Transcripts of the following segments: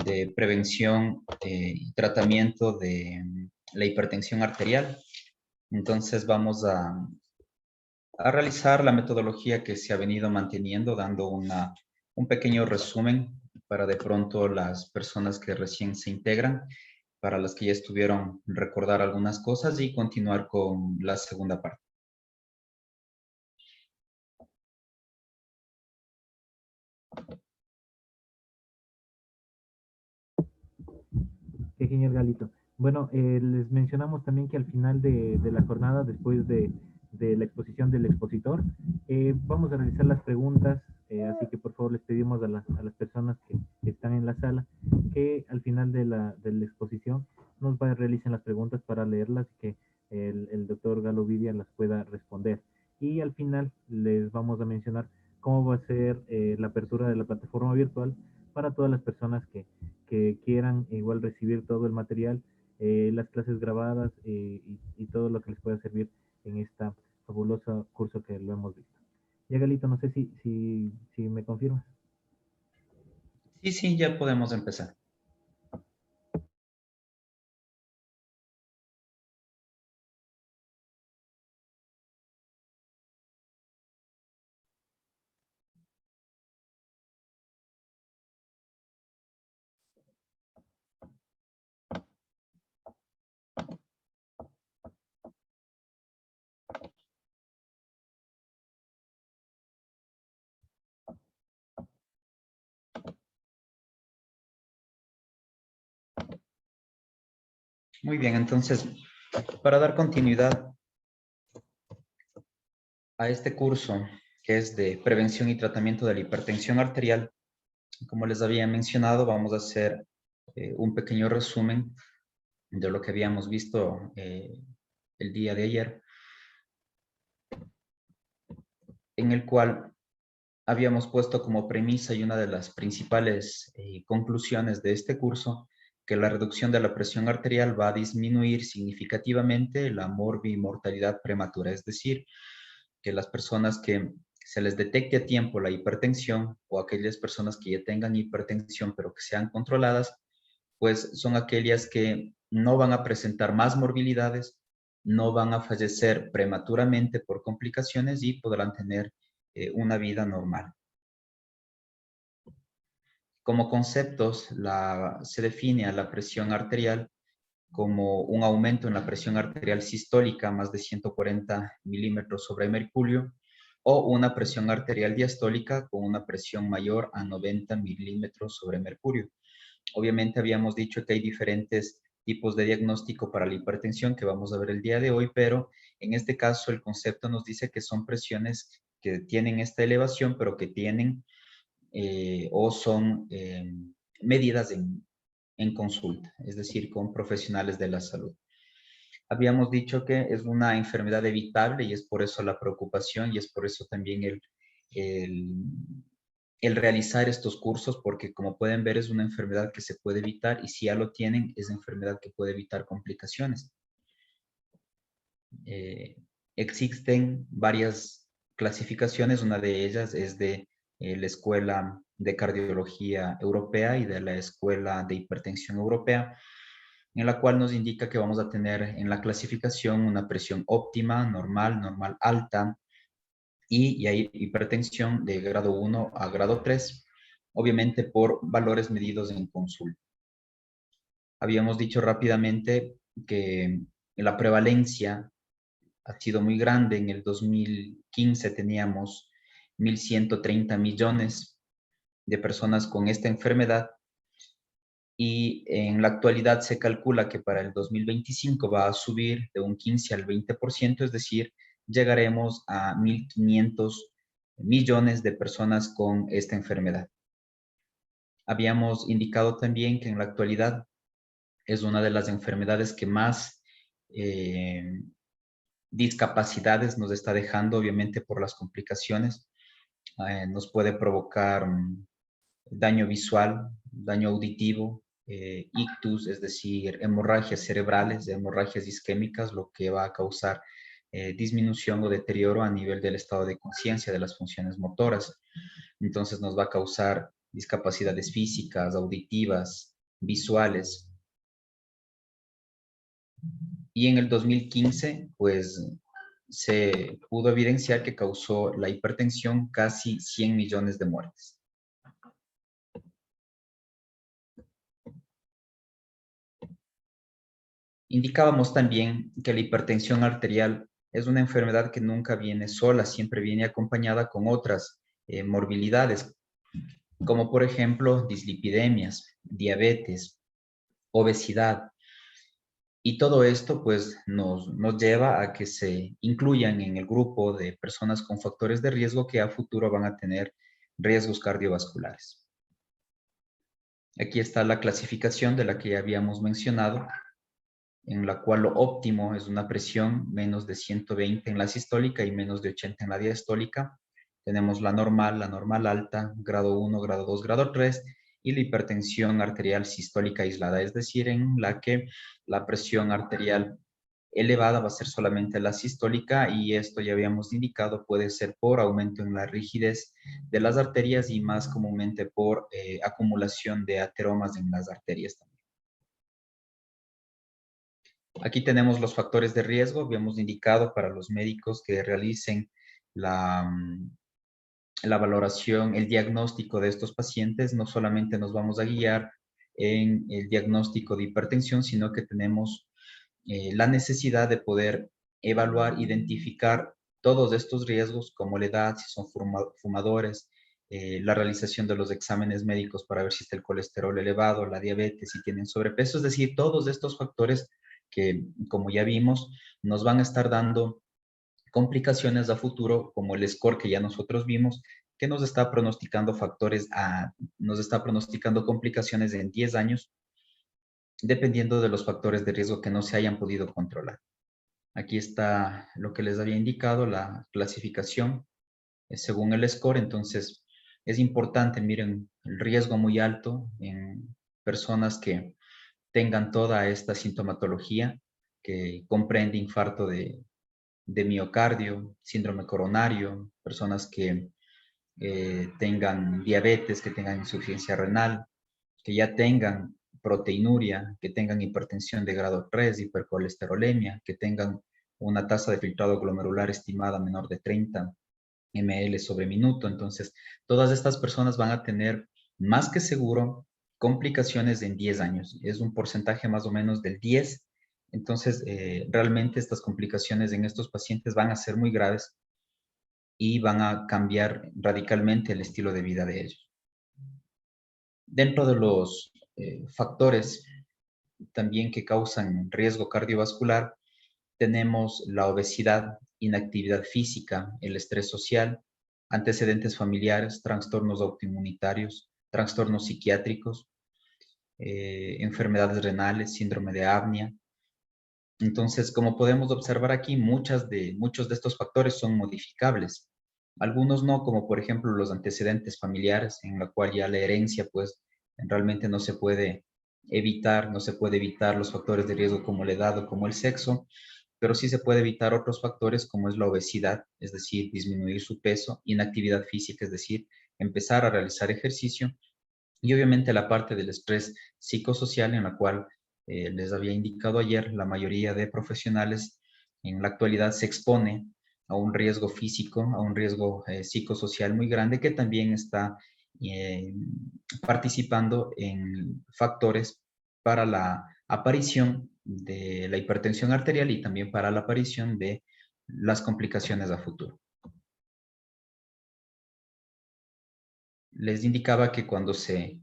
de prevención y tratamiento de la hipertensión arterial. Entonces vamos a realizar la metodología que se ha venido manteniendo, dando un pequeño resumen para de pronto las personas que recién se integran, para las que ya estuvieron, recordar algunas cosas y continuar con la segunda parte. Qué genial, Galito. Bueno, les mencionamos también que al final de la jornada, después de la exposición del expositor, vamos a realizar las preguntas, así que por favor les pedimos a las personas que están en la sala que al final de la exposición realicen las preguntas para leerlas y que el doctor Galo Vidia las pueda responder. Y al final les vamos a mencionar cómo va a ser la apertura de la plataforma virtual para todas las personas que quieran igual recibir todo el material, las clases grabadas y todo lo que les pueda servir en esta fabuloso curso que lo hemos visto. Ya, Galito, no sé si me confirmas. Sí, sí, ya podemos empezar. Muy bien, entonces, para dar continuidad a este curso, que es de prevención y tratamiento de la hipertensión arterial, como les había mencionado, vamos a hacer un pequeño resumen de lo que habíamos visto el día de ayer, en el cual habíamos puesto como premisa y una de las principales conclusiones de este curso, que la reducción de la presión arterial va a disminuir significativamente la morbimortalidad prematura, es decir, que las personas que se les detecte a tiempo la hipertensión o aquellas personas que ya tengan hipertensión pero que sean controladas, pues son aquellas que no van a presentar más morbilidades, no van a fallecer prematuramente por complicaciones y podrán tener una vida normal. Como conceptos, se define a la presión arterial como un aumento en la presión arterial sistólica más de 140 milímetros sobre mercurio o una presión arterial diastólica con una presión mayor a 90 milímetros sobre mercurio. Obviamente habíamos dicho que hay diferentes tipos de diagnóstico para la hipertensión que vamos a ver el día de hoy, pero en este caso el concepto nos dice que son presiones que tienen esta elevación, pero que tienen o son medidas en consulta, es decir, con profesionales de la salud. Habíamos dicho que es una enfermedad evitable y es por eso la preocupación y es por eso también el, el realizar estos cursos, porque como pueden ver es una enfermedad que se puede evitar y si ya lo tienen, es enfermedad que puede evitar complicaciones. Eh, Existen varias clasificaciones, una de ellas es de la Escuela de Cardiología Europea y de la Escuela de Hipertensión Europea, en la cual nos indica que vamos a tener en la clasificación una presión óptima, normal, normal alta, y hay hipertensión de grado 1 a grado 3, obviamente por valores medidos en consulta. Habíamos dicho rápidamente que la prevalencia ha sido muy grande. En el 2015 teníamos 1.130 millones de personas con esta enfermedad y en la actualidad se calcula que para el 2025 va a subir de un 15 al 20%, es decir, llegaremos a 1.500 millones de personas con esta enfermedad. Habíamos indicado también que en la actualidad es una de las enfermedades que más discapacidades nos está dejando, obviamente por las complicaciones. Nos puede provocar daño visual, daño auditivo, ictus, es decir, hemorragias cerebrales, hemorragias isquémicas, lo que va a causar disminución o deterioro a nivel del estado de conciencia, de las funciones motoras. Entonces nos va a causar discapacidades físicas, auditivas, visuales. Y en el 2015, pues, se pudo evidenciar que causó la hipertensión casi 100 millones de muertes. Indicábamos también que la hipertensión arterial es una enfermedad que nunca viene sola, siempre viene acompañada con otras morbilidades, como por ejemplo dislipidemias, diabetes, obesidad. Y todo esto pues nos lleva a que se incluyan en el grupo de personas con factores de riesgo que a futuro van a tener riesgos cardiovasculares. Aquí está la clasificación de la que ya habíamos mencionado, en la cual lo óptimo es una presión menos de 120 en la sistólica y menos de 80 en la diastólica. Tenemos la normal alta, grado 1, grado 2, grado 3, y la hipertensión arterial sistólica aislada, es decir, en la que la presión arterial elevada va a ser solamente la sistólica, y esto ya habíamos indicado puede ser por aumento en la rigidez de las arterias y más comúnmente por acumulación de ateromas en las arterias también. Aquí tenemos los factores de riesgo. Habíamos indicado para los médicos que realicen la valoración, el diagnóstico de estos pacientes. No solamente nos vamos a guiar en el diagnóstico de hipertensión, sino que tenemos la necesidad de poder evaluar, identificar todos estos riesgos, como la edad, si son fumadores, la realización de los exámenes médicos para ver si está el colesterol elevado, la diabetes, si tienen sobrepeso, es decir, todos estos factores que, como ya vimos, nos van a estar dando complicaciones a futuro, como el score que ya nosotros vimos, que nos está pronosticando nos está pronosticando complicaciones en 10 años, dependiendo de los factores de riesgo que no se hayan podido controlar. Aquí está lo que les había indicado, la clasificación según el score. Entonces, es importante, miren, el riesgo muy alto en personas que tengan toda esta sintomatología, que comprende infarto de miocardio, síndrome coronario, personas que tengan diabetes, que tengan insuficiencia renal, que ya tengan proteinuria, que tengan hipertensión de grado 3, hipercolesterolemia, que tengan una tasa de filtrado glomerular estimada menor de 30 ml sobre minuto. Entonces, todas estas personas van a tener más que seguro complicaciones en 10 años. Es un porcentaje más o menos del 10. Entonces, realmente estas complicaciones en estos pacientes van a ser muy graves y van a cambiar radicalmente el estilo de vida de ellos. Dentro de los factores también que causan riesgo cardiovascular, tenemos la obesidad, inactividad física, el estrés social, antecedentes familiares, trastornos autoinmunitarios, trastornos psiquiátricos, enfermedades renales, síndrome de apnea. Entonces, como podemos observar aquí, muchos de estos factores son modificables. Algunos no, como por ejemplo los antecedentes familiares, en la cual ya la herencia, pues, realmente no se puede evitar, no se puede evitar los factores de riesgo como la edad o como el sexo, pero sí se puede evitar otros factores como es la obesidad, es decir, disminuir su peso, inactividad física, es decir, empezar a realizar ejercicio, y obviamente la parte del estrés psicosocial, en la cual les había indicado ayer, la mayoría de profesionales en la actualidad se expone a un riesgo físico, a un riesgo psicosocial muy grande, que también está eh, participando en factores para la aparición de la hipertensión arterial y también para la aparición de las complicaciones a futuro. Les indicaba que cuando se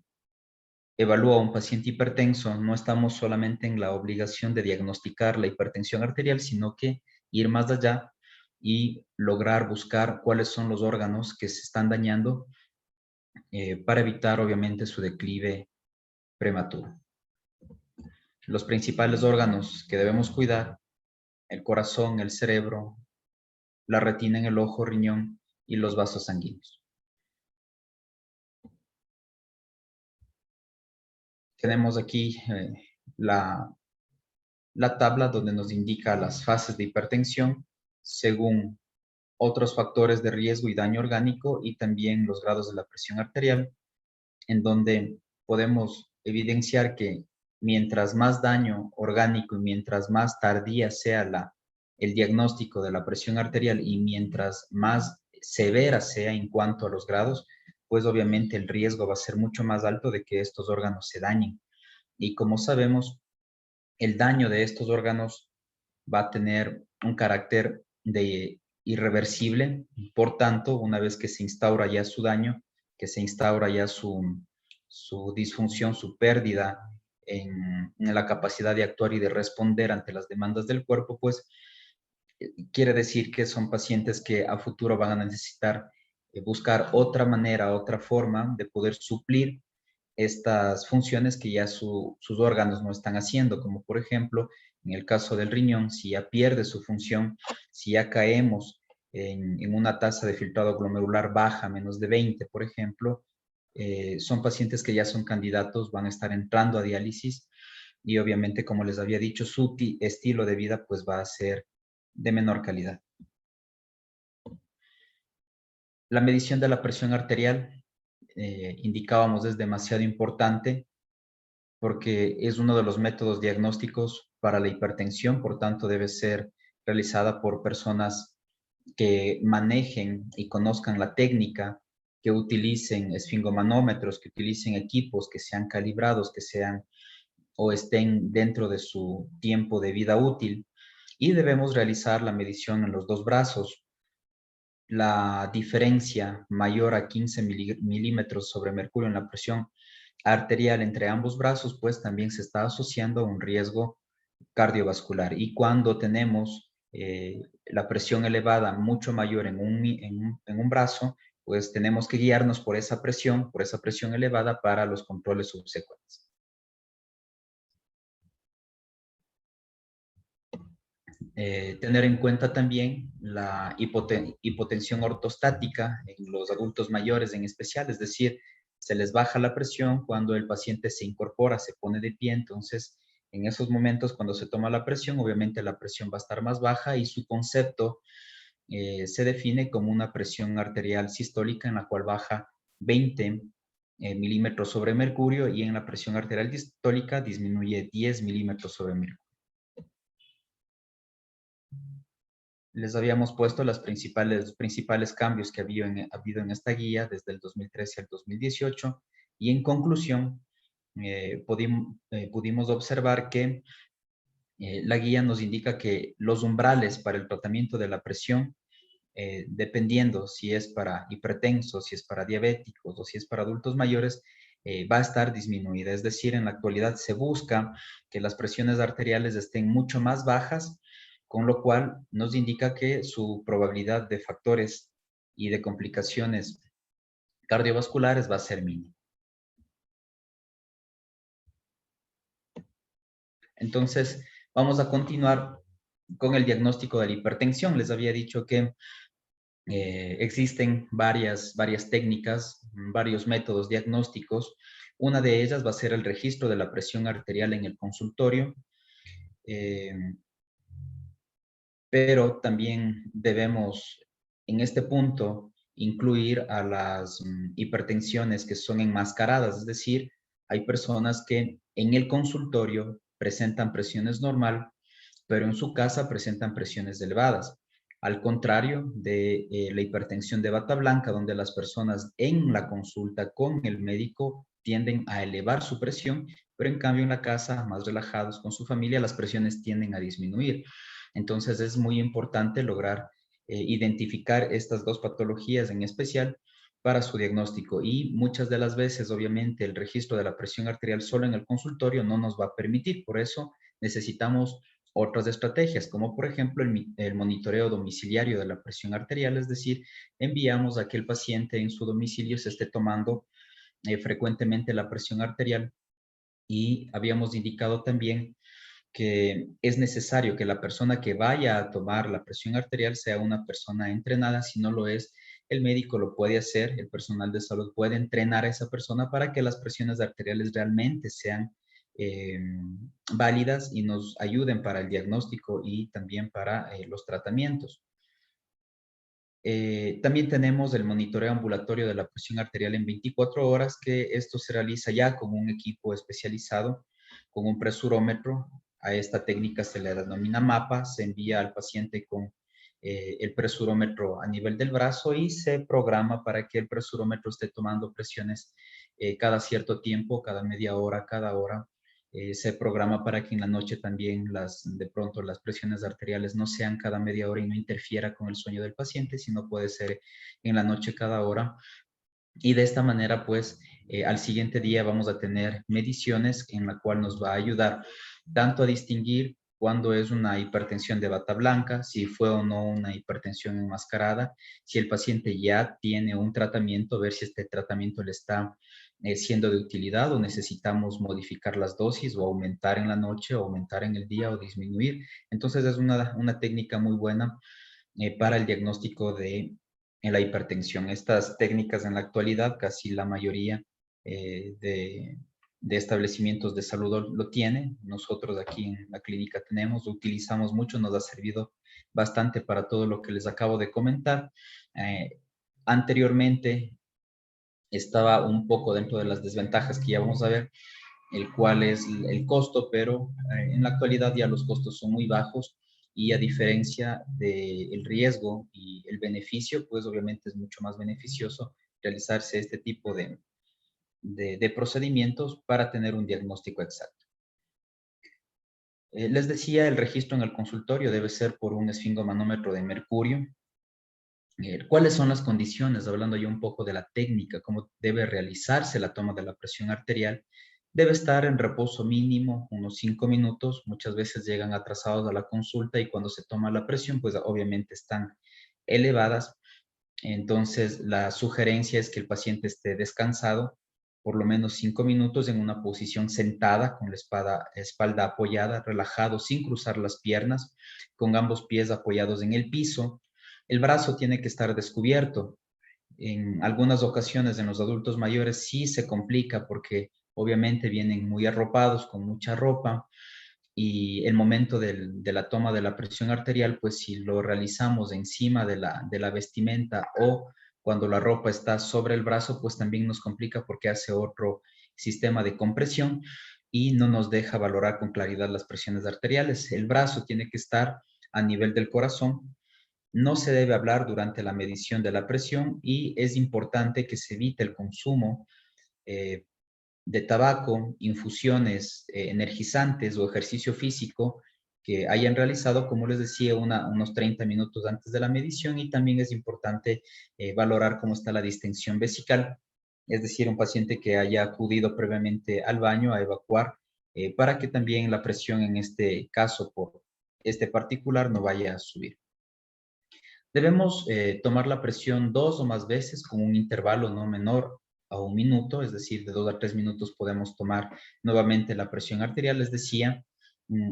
evalúa a un paciente hipertenso, no estamos solamente en la obligación de diagnosticar la hipertensión arterial, sino que ir más allá y lograr buscar cuáles son los órganos que se están dañando para evitar, obviamente, su declive prematuro. Los principales órganos que debemos cuidar: el corazón, el cerebro, la retina en el ojo, riñón y los vasos sanguíneos. Tenemos aquí la tabla donde nos indica las fases de hipertensión según otros factores de riesgo y daño orgánico, y también los grados de la presión arterial. en donde podemos evidenciar que mientras más daño orgánico y mientras más tardía sea el diagnóstico de la presión arterial y mientras más severa sea en cuanto a los grados, pues obviamente el riesgo va a ser mucho más alto de que estos órganos se dañen. Y como sabemos, el daño de estos órganos va a tener un carácter de irreversible. Por tanto, una vez que se instaura ya su daño, que se instaura ya su disfunción, su pérdida en la capacidad de actuar y de responder ante las demandas del cuerpo, pues quiere decir que son pacientes que a futuro van a necesitar buscar otra manera, otra forma de poder suplir estas funciones que ya sus órganos no están haciendo, como por ejemplo, en el caso del riñón, si ya pierde su función, si ya caemos en una tasa de filtrado glomerular baja, menos de 20, por ejemplo, son pacientes que ya son candidatos, van a estar entrando a diálisis y obviamente, como les había dicho, su estilo de vida pues va a ser de menor calidad. La medición de la presión arterial, indicábamos, es demasiado importante porque es uno de los métodos diagnósticos para la hipertensión, por tanto debe ser realizada por personas que manejen y conozcan la técnica, que utilicen esfingomanómetros, que utilicen equipos que sean calibrados, que sean o estén dentro de su tiempo de vida útil. Y debemos realizar la medición en los dos brazos. La diferencia mayor a 15 milímetros sobre mercurio en la presión arterial entre ambos brazos, pues también se está asociando a un riesgo cardiovascular. Y cuando tenemos la presión elevada mucho mayor en un brazo, pues tenemos que guiarnos por esa presión elevada para los controles subsecuentes. Tener en cuenta también la hipotensión ortostática en los adultos mayores en especial, es decir, se les baja la presión cuando el paciente se incorpora, se pone de pie, entonces en esos momentos cuando se toma la presión, obviamente la presión va a estar más baja y su concepto se define como una presión arterial sistólica en la cual baja 20 milímetros sobre mercurio y en la presión arterial distólica disminuye 10 milímetros sobre mercurio. Les habíamos puesto los principales cambios que ha habido en esta guía desde el 2013 al 2018 y en conclusión pudimos observar que la guía nos indica que los umbrales para el tratamiento de la presión, dependiendo si es para hipertensos, si es para diabéticos o si es para adultos mayores, va a estar disminuida. Es decir, en la actualidad se busca que las presiones arteriales estén mucho más bajas, con lo cual nos indica que su probabilidad de factores y de complicaciones cardiovasculares va a ser mínima. Entonces, vamos a continuar con el diagnóstico de la hipertensión. Les había dicho que existen varias técnicas, varios métodos diagnósticos. Una de ellas va a ser el registro de la presión arterial en el consultorio, eh, pero también debemos en este punto incluir a las hipertensiones que son enmascaradas, es decir, hay personas que en el consultorio presentan presiones normal, pero en su casa presentan presiones elevadas. Al contrario de la hipertensión de bata blanca, donde las personas en la consulta con el médico tienden a elevar su presión, pero en cambio en la casa, más relajados con su familia, las presiones tienden a disminuir. Entonces es muy importante lograr identificar estas dos patologías en especial para su diagnóstico y muchas de las veces, obviamente, el registro de la presión arterial solo en el consultorio no nos va a permitir. Por eso necesitamos otras estrategias, como por ejemplo el monitoreo domiciliario de la presión arterial, es decir, enviamos a que el paciente en su domicilio se esté tomando frecuentemente la presión arterial y habíamos indicado también que es necesario que la persona que vaya a tomar la presión arterial sea una persona entrenada. Si no lo es, el médico lo puede hacer, el personal de salud puede entrenar a esa persona para que las presiones arteriales realmente sean eh, válidas y nos ayuden para el diagnóstico y también para los tratamientos. También tenemos el monitoreo ambulatorio de la presión arterial en 24 horas, que esto se realiza ya con un equipo especializado, con un presurómetro. A esta técnica se le denomina mapa, se envía al paciente con el presurómetro a nivel del brazo y se programa para que el presurómetro esté tomando presiones cada cierto tiempo, cada media hora, cada hora. Se programa para que en la noche también de pronto las presiones arteriales no sean cada media hora y no interfiera con el sueño del paciente, sino puede ser en la noche cada hora. Y de esta manera, pues, al siguiente día vamos a tener mediciones en la cual nos va a ayudar tanto a distinguir cuándo es una hipertensión de bata blanca, si fue o no una hipertensión enmascarada, si el paciente ya tiene un tratamiento, ver si este tratamiento le está siendo de utilidad o necesitamos modificar las dosis o aumentar en la noche o aumentar en el día o disminuir. Entonces es una técnica muy buena para el diagnóstico de la hipertensión. Estas técnicas en la actualidad, casi la mayoría de establecimientos de salud lo tiene. Nosotros aquí en la clínica tenemos, lo utilizamos mucho, nos ha servido bastante para todo lo que les acabo de comentar. Anteriormente estaba un poco dentro de las desventajas que ya vamos a ver, el cual es el costo, pero en la actualidad ya los costos son muy bajos y a diferencia del riesgo y el beneficio, pues obviamente es mucho más beneficioso realizarse este tipo de procedimientos para tener un diagnóstico exacto. Les decía, el registro en el consultorio debe ser por un esfingomanómetro de mercurio. ¿Cuáles son las condiciones? Hablando ya un poco de la técnica, cómo debe realizarse la toma de la presión arterial. Debe estar en reposo mínimo, unos 5 minutos. Muchas veces llegan atrasados a la consulta y cuando se toma la presión, pues obviamente están elevadas. Entonces, la sugerencia es que el paciente esté descansado por lo menos 5 minutos en una posición sentada, con la espalda apoyada, relajado, sin cruzar las piernas, con ambos pies apoyados en el piso. El brazo tiene que estar descubierto. En algunas ocasiones en los adultos mayores sí se complica porque obviamente vienen muy arropados, con mucha ropa, y el momento de la toma de la presión arterial, pues si lo realizamos encima de la vestimenta o cuando la ropa está sobre el brazo, pues también nos complica porque hace otro sistema de compresión y no nos deja valorar con claridad las presiones arteriales. El brazo tiene que estar a nivel del corazón. No se debe hablar durante la medición de la presión y es importante que se evite el consumo eh, de tabaco, infusiones energizantes o ejercicio físico que hayan realizado, como les decía, unos 30 minutos antes de la medición, y también es importante valorar cómo está la distensión vesical, es decir, un paciente que haya acudido previamente al baño a evacuar para que también la presión en este caso por este particular no vaya a subir. Debemos tomar la presión 2 o más veces con un intervalo no menor a 1 minuto, es decir, de 2 a 3 minutos podemos tomar nuevamente la presión arterial, les decía,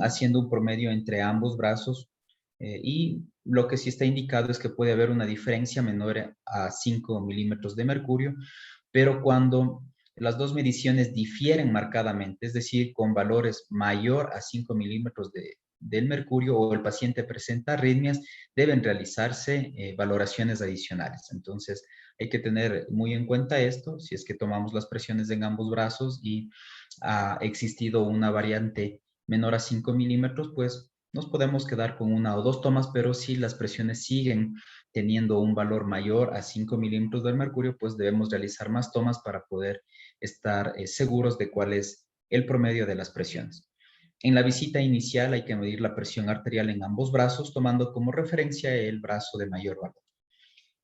haciendo un promedio entre ambos brazos, y lo que sí está indicado es que puede haber una diferencia menor a 5 milímetros de mercurio, pero cuando las dos mediciones difieren marcadamente, es decir, con valores mayor a 5 milímetros del mercurio o el paciente presenta arritmias, deben realizarse valoraciones adicionales. Entonces, hay que tener muy en cuenta esto, si es que tomamos las presiones en ambos brazos y ha existido una variante menor a 5 milímetros, pues nos podemos quedar con 1 o 2 tomas, pero si las presiones siguen teniendo un valor mayor a 5 milímetros del mercurio, pues debemos realizar más tomas para poder estar seguros de cuál es el promedio de las presiones. En la visita inicial hay que medir la presión arterial en ambos brazos, tomando como referencia el brazo de mayor valor.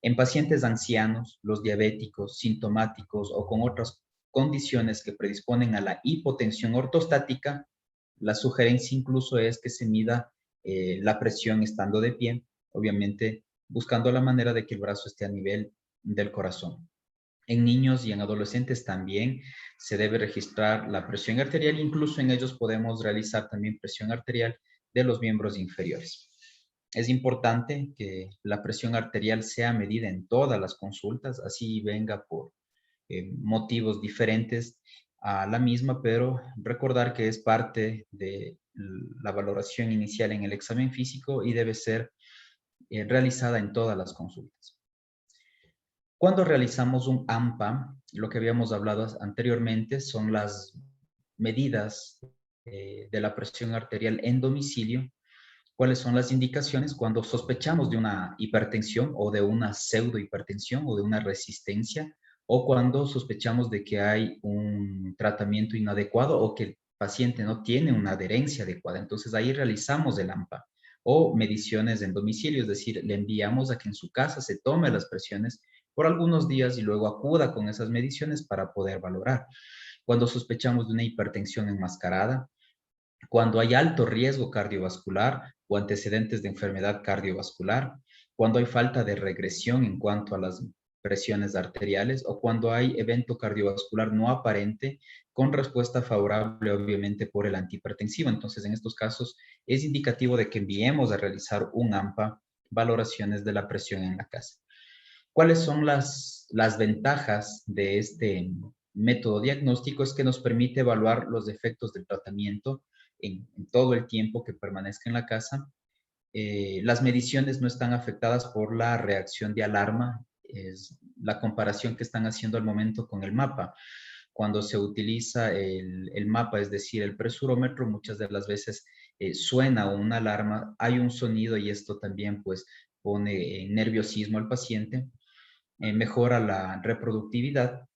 En pacientes ancianos, los diabéticos, sintomáticos o con otras condiciones que predisponen a la hipotensión ortostática, la sugerencia incluso es que se mida la presión estando de pie, obviamente buscando la manera de que el brazo esté a nivel del corazón. En niños y en adolescentes también se debe registrar la presión arterial, incluso en ellos podemos realizar también presión arterial de los miembros inferiores. Es importante que la presión arterial sea medida en todas las consultas, así venga por motivos diferentes a la misma, pero recordar que es parte de la valoración inicial en el examen físico y debe ser realizada en todas las consultas. Cuando realizamos un AMPA, lo que habíamos hablado anteriormente son las medidas de la presión arterial en domicilio. ¿Cuáles son las indicaciones cuando sospechamos de una hipertensión o de una pseudohipertensión o de una resistencia, o cuando sospechamos de que hay un tratamiento inadecuado o que el paciente no tiene una adherencia adecuada? Entonces ahí realizamos el AMPA o mediciones en domicilio, es decir, le enviamos a que en su casa se tome las presiones por algunos días y luego acuda con esas mediciones para poder valorar. Cuando sospechamos de una hipertensión enmascarada, cuando hay alto riesgo cardiovascular o antecedentes de enfermedad cardiovascular, cuando hay falta de regresión en cuanto a las presiones arteriales o cuando hay evento cardiovascular no aparente con respuesta favorable obviamente por el antihipertensivo. Entonces, en estos casos es indicativo de que enviemos a realizar un AMPA, valoraciones de la presión en la casa. ¿Cuáles son las ventajas de este método diagnóstico? Es que nos permite evaluar los efectos del tratamiento en todo el tiempo que permanezca en la casa. Las mediciones no están afectadas por la reacción de alarma, es la comparación que están haciendo al momento con el mapa. Cuando se utiliza el mapa, es decir, el presurómetro, muchas de las veces suena una alarma, hay un sonido y esto también pues pone nerviosismo al paciente, mejora la reproductividad,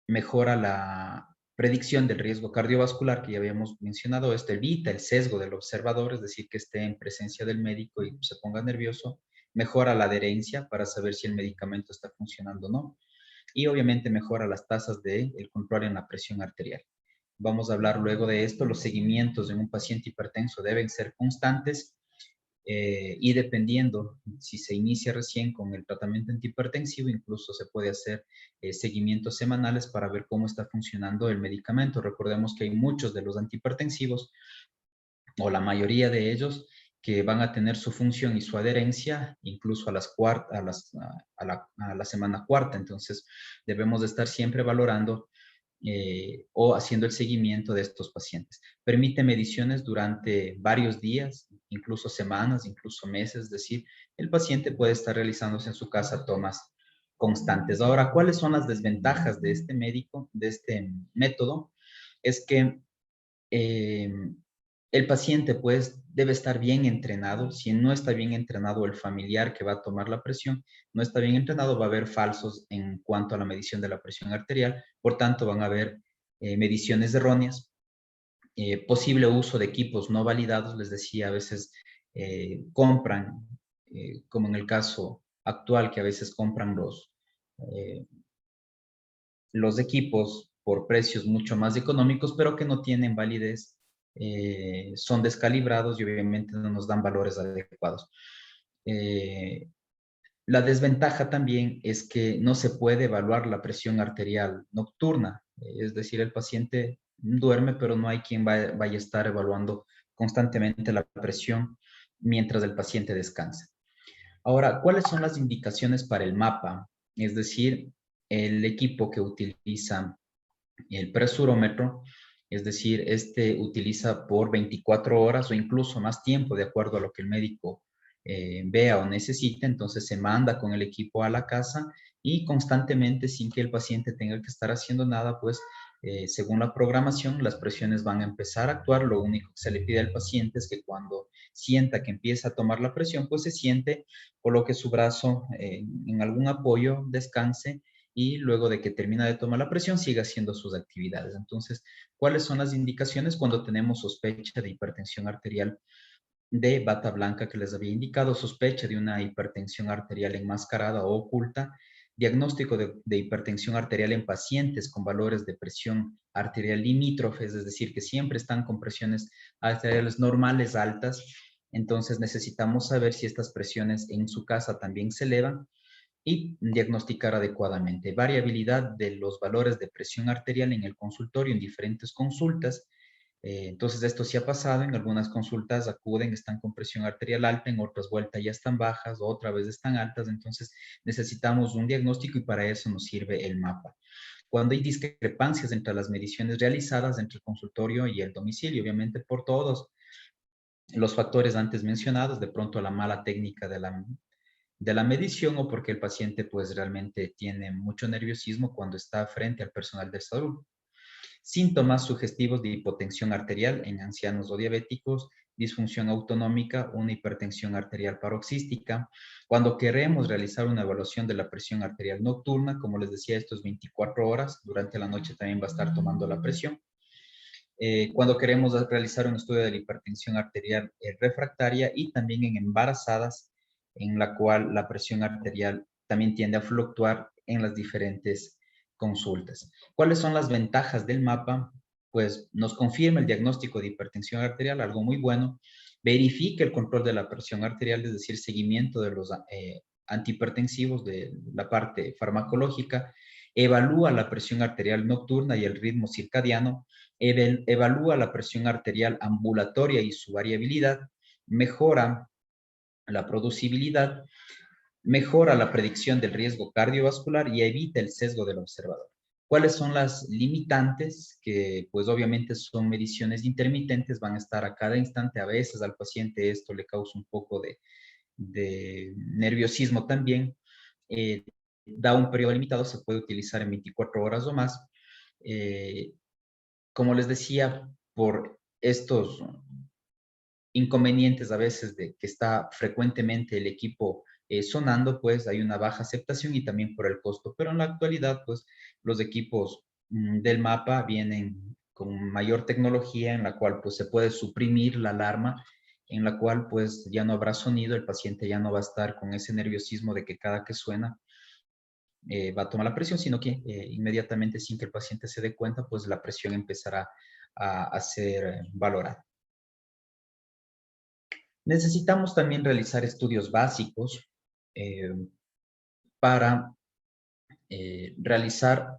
mejora la predicción del riesgo cardiovascular, que ya habíamos mencionado. Esto evita el sesgo del observador, es decir, que esté en presencia del médico y se ponga nervioso, mejora la adherencia para saber si el medicamento está funcionando o no, y obviamente mejora las tasas de el control en la presión arterial. Vamos a hablar luego de esto. Los seguimientos en un paciente hipertenso deben ser constantes, y dependiendo si se inicia recién con el tratamiento antihipertensivo, incluso se puede hacer seguimientos semanales para ver cómo está funcionando el medicamento. Recordemos que hay muchos de los antihipertensivos, o la mayoría de ellos, que van a tener su función y su adherencia incluso a la semana cuarta. Entonces, debemos de estar siempre valorando o haciendo el seguimiento de estos pacientes. Permite mediciones durante varios días, incluso semanas, incluso meses, es decir, el paciente puede estar realizándose en su casa tomas constantes. Ahora, ¿cuáles son las desventajas de este de este método? Es que eh, el paciente pues debe estar bien entrenado. Si no está bien entrenado el familiar que va a tomar la presión, no está bien entrenado, va a haber falsos en cuanto a la medición de la presión arterial. Por tanto, van a haber mediciones erróneas, posible uso de equipos no validados. Les decía, a veces compran, como en el caso actual, que a veces compran eh, los equipos por precios mucho más económicos, pero que no tienen validez, son descalibrados y obviamente no nos dan valores adecuados. Eh, la desventaja también es que no se puede evaluar la presión arterial nocturna, es decir, el paciente duerme, pero no hay quien vaya a estar evaluando constantemente la presión mientras el paciente descansa. Ahora, ¿cuáles son las indicaciones para el mapa? Es decir, el equipo que utiliza el presurómetro, es decir, este utiliza por 24 horas o incluso más tiempo, de acuerdo a lo que el médico vea o necesite. Entonces se manda con el equipo a la casa y constantemente, sin que el paciente tenga que estar haciendo nada, pues según la programación, las presiones van a empezar a actuar. Lo único que se le pide al paciente es que cuando sienta que empieza a tomar la presión, pues se siente, coloque su brazo en algún apoyo, descanse y luego de que termina de tomar la presión siga haciendo sus actividades. Entonces, ¿cuáles son las indicaciones cuando tenemos sospecha de hipertensión arterial de bata blanca que les había indicado, sospecha de una hipertensión arterial enmascarada o oculta, diagnóstico de hipertensión arterial en pacientes con valores de presión arterial limítrofes, es decir, que siempre están con presiones arteriales normales altas? Entonces necesitamos saber si estas presiones en su casa también se elevan y diagnosticar adecuadamente. Variabilidad de los valores de presión arterial en el consultorio en diferentes consultas. Entonces, esto sí ha pasado. En algunas consultas acuden, están con presión arterial alta, en otras vueltas ya están bajas, otra vez están altas. Entonces, necesitamos un diagnóstico y para eso nos sirve el mapa. Cuando hay discrepancias entre las mediciones realizadas entre el consultorio y el domicilio, obviamente por todos los factores antes mencionados, de pronto la mala técnica de la medición o porque el paciente pues realmente tiene mucho nerviosismo cuando está frente al personal de salud. Síntomas sugestivos de hipotensión arterial en ancianos o diabéticos, disfunción autonómica, una hipertensión arterial paroxística. Cuando queremos realizar una evaluación de la presión arterial nocturna, como les decía, esto es 24 horas, durante la noche también va a estar tomando la presión. Cuando queremos realizar un estudio de la hipertensión arterial refractaria y también en embarazadas, en la cual la presión arterial también tiende a fluctuar en las diferentes consultas. ¿Cuáles son las ventajas del mapa? Pues nos confirma el diagnóstico de hipertensión arterial, algo muy bueno. Verifica el control de la presión arterial, es decir, seguimiento de los antihipertensivos de la parte farmacológica. Evalúa la presión arterial nocturna y el ritmo circadiano. Evalúa la presión arterial ambulatoria y su variabilidad. Mejora la producibilidad, mejora la predicción del riesgo cardiovascular y evita el sesgo del observador. ¿Cuáles son las limitantes? Que pues obviamente son mediciones intermitentes, van a estar a cada instante. A veces al paciente esto le causa un poco de nerviosismo también. Da un periodo limitado, se puede utilizar en 24 horas o más. Como les decía, por estos inconvenientes a veces de que está frecuentemente el equipo sonando, pues hay una baja aceptación y también por el costo. Pero en la actualidad, pues los equipos del mapa vienen con mayor tecnología en la cual pues se puede suprimir la alarma, en la cual pues ya no habrá sonido, el paciente ya no va a estar con ese nerviosismo de que cada que suena va a tomar la presión, sino que inmediatamente sin que el paciente se dé cuenta, pues la presión empezará a ser valorada. Necesitamos también realizar estudios básicos eh, para realizar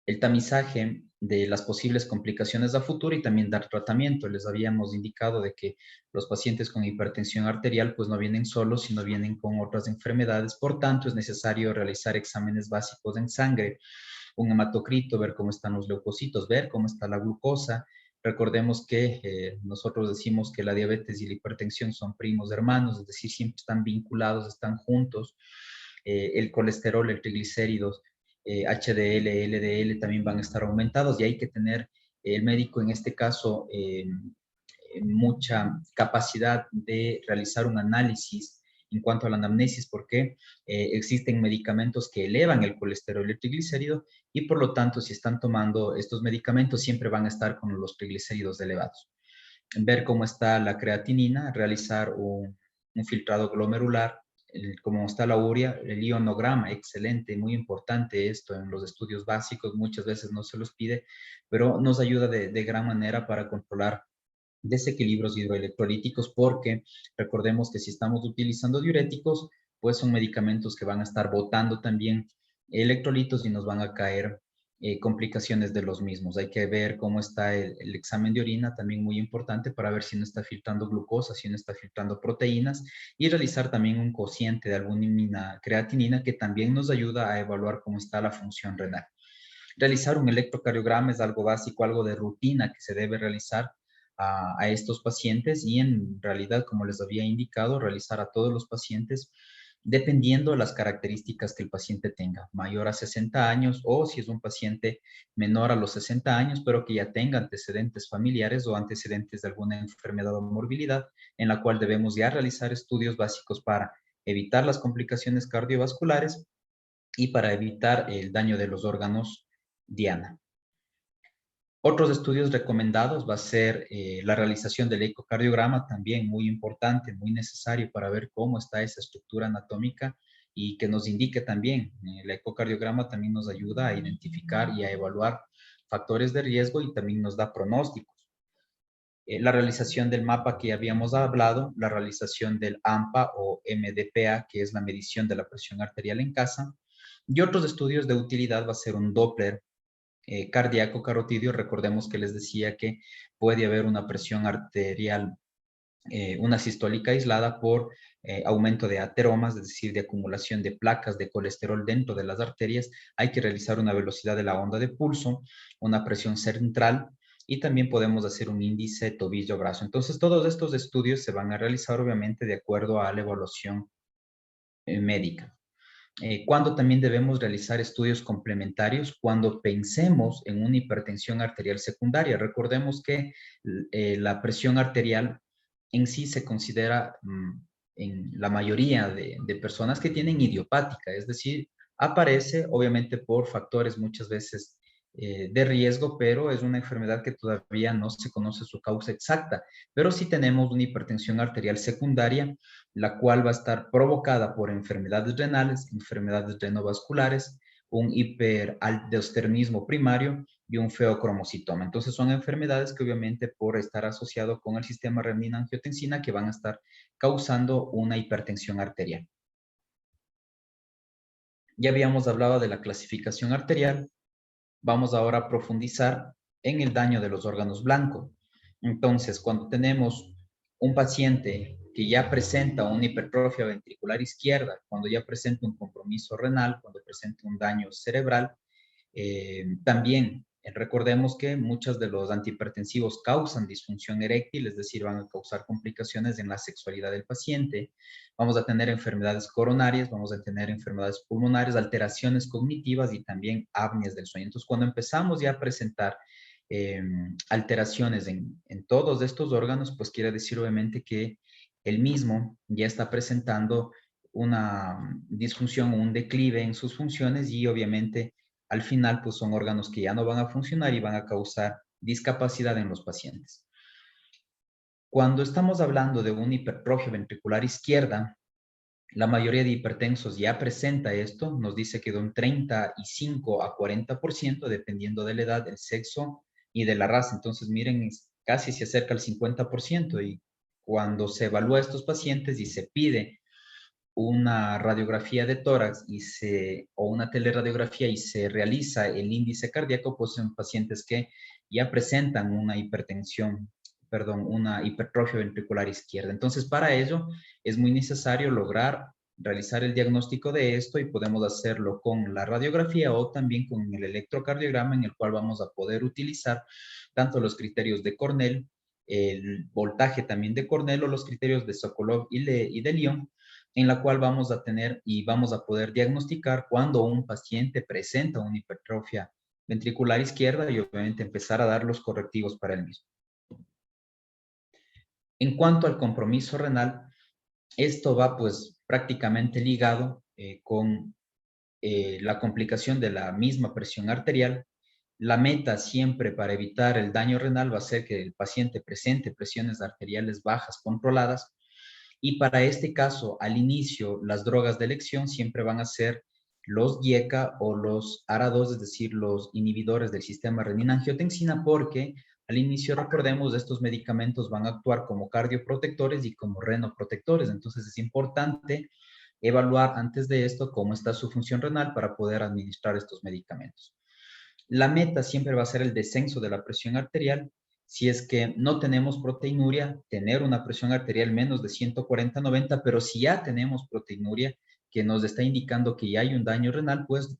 el tamizaje de las posibles complicaciones a futuro y también dar tratamiento. Les habíamos indicado de que los pacientes con hipertensión arterial pues no vienen solos, sino vienen con otras enfermedades. Por tanto, es necesario realizar exámenes básicos en sangre, un hematocrito, ver cómo están los leucocitos, ver cómo está la glucosa. Recordemos que nosotros decimos que la diabetes y la hipertensión son primos hermanos, es decir, siempre están vinculados, están juntos. El colesterol, el triglicéridos, HDL, LDL también van a estar aumentados y hay que tener el médico en este caso mucha capacidad de realizar un análisis en cuanto a la anamnesis, porque existen medicamentos que elevan el colesterol y el triglicérido y por lo tanto si están tomando estos medicamentos siempre van a estar con los triglicéridos elevados. Ver cómo está la creatinina, realizar un filtrado glomerular, cómo está la urea, el ionograma, excelente, muy importante esto en los estudios básicos, muchas veces no se los pide, pero nos ayuda de gran manera para controlar desequilibrios hidroelectrolíticos, porque recordemos que si estamos utilizando diuréticos, pues son medicamentos que van a estar botando también electrolitos y nos van a caer complicaciones de los mismos. Hay que ver cómo está el examen de orina, también muy importante para ver si no está filtrando glucosa, si no está filtrando proteínas, y realizar también un cociente de albúmina creatinina que también nos ayuda a evaluar cómo está la función renal. Realizar un electrocardiograma es algo básico, algo de rutina que se debe realizar a estos pacientes y en realidad, como les había indicado, realizar a todos los pacientes dependiendo de las características que el paciente tenga, mayor a 60 años o si es un paciente menor a los 60 años, pero que ya tenga antecedentes familiares o antecedentes de alguna enfermedad o morbilidad, en la cual debemos ya realizar estudios básicos para evitar las complicaciones cardiovasculares y para evitar el daño de los órganos diana. Otros estudios recomendados va a ser la realización del ecocardiograma, también muy importante, muy necesario para ver cómo está esa estructura anatómica y que nos indique también, el ecocardiograma también nos ayuda a identificar y a evaluar factores de riesgo y también nos da pronósticos. La realización del mapa que ya habíamos hablado, la realización del AMPA o MDPA, que es la medición de la presión arterial en casa, y otros estudios de utilidad va a ser un Doppler cardíaco carotidio. Recordemos que les decía que puede haber una presión arterial, una sistólica aislada por aumento de ateromas, es decir, de acumulación de placas de colesterol dentro de las arterias. Hay que realizar una velocidad de la onda de pulso, una presión central y también podemos hacer un índice tobillo-brazo. Entonces, todos estos estudios se van a realizar obviamente de acuerdo a la evaluación médica. Cuando también debemos realizar estudios complementarios cuando pensemos en una hipertensión arterial secundaria. Recordemos que la presión arterial en sí se considera en la mayoría de personas que tienen idiopática, es decir, aparece obviamente por factores muchas veces de riesgo, pero es una enfermedad que todavía no se conoce su causa exacta. Pero sí tenemos una hipertensión arterial secundaria, la cual va a estar provocada por enfermedades renales, enfermedades renovasculares, un hiperaldosteronismo primario y un feocromocitoma. Entonces son enfermedades que obviamente por estar asociado con el sistema renina-angiotensina que van a estar causando una hipertensión arterial. Ya habíamos hablado de la clasificación arterial. Vamos ahora a profundizar en el daño de los órganos blancos. Entonces, cuando tenemos un paciente que ya presenta una hipertrofia ventricular izquierda, cuando ya presenta un compromiso renal, cuando presenta un daño cerebral, también recordemos que muchos de los antihipertensivos causan disfunción eréctil, es decir, van a causar complicaciones en la sexualidad del paciente. Vamos a tener enfermedades coronarias, vamos a tener enfermedades pulmonares, alteraciones cognitivas y también apneas del sueño. Entonces, cuando empezamos ya a presentar alteraciones en todos estos órganos, pues quiere decir obviamente que el mismo ya está presentando una disfunción o un declive en sus funciones y obviamente al final pues son órganos que ya no van a funcionar y van a causar discapacidad en los pacientes. Cuando estamos hablando de una hipertrofia ventricular izquierda, la mayoría de hipertensos ya presenta esto, nos dice que de un 35 a 40%, dependiendo de la edad, el sexo y de la raza. Entonces, miren, casi se acerca al 50%, y cuando se evalúa a estos pacientes y se pide una radiografía de tórax o una teleradiografía y se realiza el índice cardíaco, pues son pacientes que ya presentan una una hipertrofia ventricular izquierda. Entonces, para ello es muy necesario lograr realizar el diagnóstico de esto y podemos hacerlo con la radiografía o también con el electrocardiograma, en el cual vamos a poder utilizar tanto los criterios de Cornell, el voltaje también de Cornell o los criterios de Sokolov y de Lyon, en la cual vamos a tener y vamos a poder diagnosticar cuando un paciente presenta una hipertrofia ventricular izquierda y obviamente empezar a dar los correctivos para el mismo. En cuanto al compromiso renal, esto va pues prácticamente ligado con la complicación de la misma presión arterial. La meta siempre para evitar el daño renal va a ser que el paciente presente presiones arteriales bajas controladas. Y para este caso, al inicio, las drogas de elección siempre van a ser los IECA o los ARA2, es decir, los inhibidores del sistema renina-angiotensina, porque al inicio, recordemos, estos medicamentos van a actuar como cardioprotectores y como renoprotectores. Entonces, es importante evaluar antes de esto cómo está su función renal para poder administrar estos medicamentos. La meta siempre va a ser el descenso de la presión arterial. Si es que no tenemos proteinuria, tener una presión arterial menos de 140/90, pero si ya tenemos proteinuria que nos está indicando que ya hay un daño renal, pues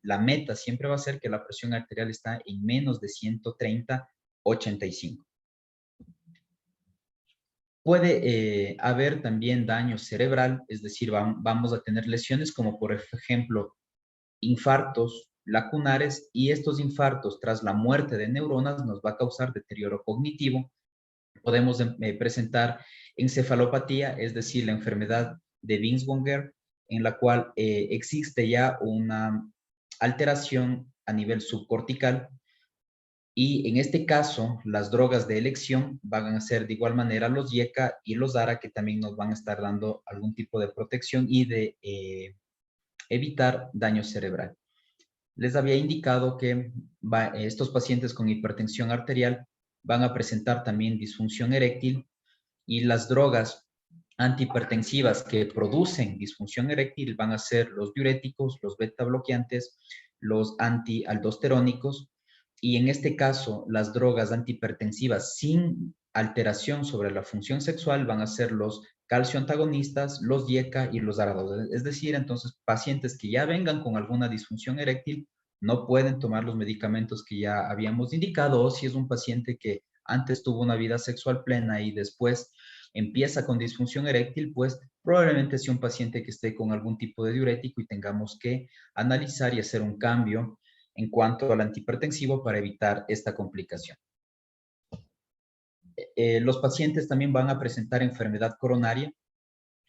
la meta siempre va a ser que la presión arterial está en menos de 130/85. Puede haber también daño cerebral, es decir, vamos a tener lesiones como por ejemplo infartos lacunares, y estos infartos tras la muerte de neuronas nos va a causar deterioro cognitivo. Podemos presentar encefalopatía, es decir, la enfermedad de Binswanger, en la cual existe ya una alteración a nivel subcortical, y en este caso las drogas de elección van a ser de igual manera los IECA y los ARA, que también nos van a estar dando algún tipo de protección y de evitar daño cerebral. Les había indicado que estos pacientes con hipertensión arterial van a presentar también disfunción eréctil, y las drogas antihipertensivas que producen disfunción eréctil van a ser los diuréticos, los beta bloqueantes, los antialdosterónicos, y en este caso las drogas antihipertensivas sin alteración sobre la función sexual van a ser los calcio antagonistas, los IECA y los ARA2. Es decir, entonces pacientes que ya vengan con alguna disfunción eréctil no pueden tomar los medicamentos que ya habíamos indicado, o si es un paciente que antes tuvo una vida sexual plena y después empieza con disfunción eréctil, pues probablemente sea un paciente que esté con algún tipo de diurético y tengamos que analizar y hacer un cambio en cuanto al antihipertensivo para evitar esta complicación. Los pacientes también van a presentar enfermedad coronaria.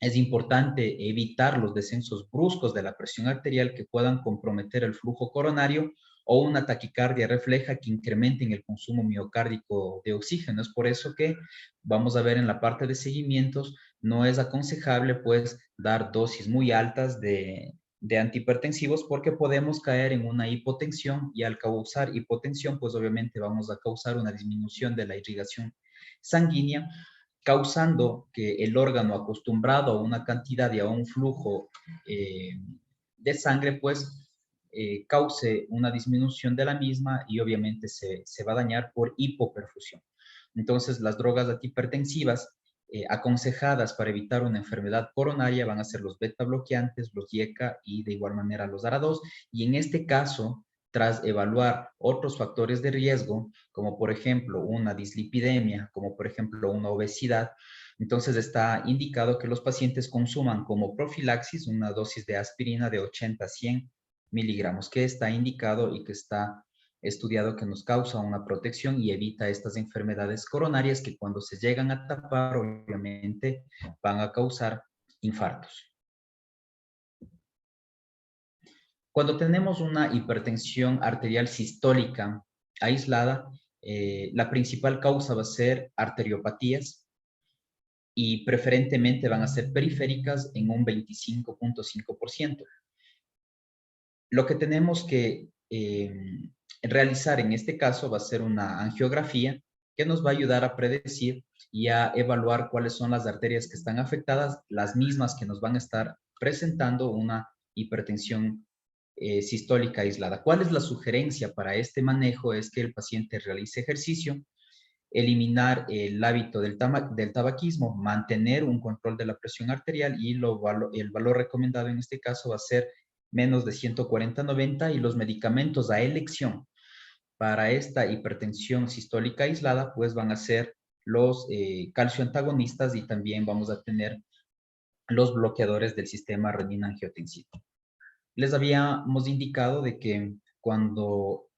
Es importante evitar los descensos bruscos de la presión arterial que puedan comprometer el flujo coronario o una taquicardia refleja que incrementen el consumo miocárdico de oxígeno. Es por eso que vamos a ver en la parte de seguimientos, no es aconsejable pues dar dosis muy altas de antihipertensivos porque podemos caer en una hipotensión y al causar hipotensión pues obviamente vamos a causar una disminución de la irrigación sanguínea causando que el órgano acostumbrado a una cantidad y a un flujo de sangre, pues cause una disminución de la misma y obviamente se va a dañar por hipoperfusión. Entonces, las drogas antihipertensivas aconsejadas para evitar una enfermedad coronaria van a ser los beta bloqueantes, los IECA y de igual manera los ARA2. Y en este caso, tras evaluar otros factores de riesgo, como por ejemplo una dislipidemia, como por ejemplo una obesidad, entonces está indicado que los pacientes consuman como profilaxis una dosis de aspirina de 80 a 100 miligramos, que está indicado y que está estudiado que nos causa una protección y evita estas enfermedades coronarias que cuando se llegan a tapar, obviamente, van a causar infartos. Cuando tenemos una hipertensión arterial sistólica aislada, la principal causa va a ser arteriopatías y preferentemente van a ser periféricas en un 25.5%. Lo que tenemos que realizar en este caso va a ser una angiografía que nos va a ayudar a predecir y a evaluar cuáles son las arterias que están afectadas, las mismas que nos van a estar presentando una hipertensión sistólica aislada. ¿Cuál es la sugerencia para este manejo? Es que el paciente realice ejercicio, eliminar el hábito del tabaquismo, mantener un control de la presión arterial y el valor recomendado en este caso va a ser menos de 140/90 y los medicamentos a elección para esta hipertensión sistólica aislada pues van a ser los calcio antagonistas y también vamos a tener los bloqueadores del sistema renina-angiotensina. Les habíamos indicado de que cuando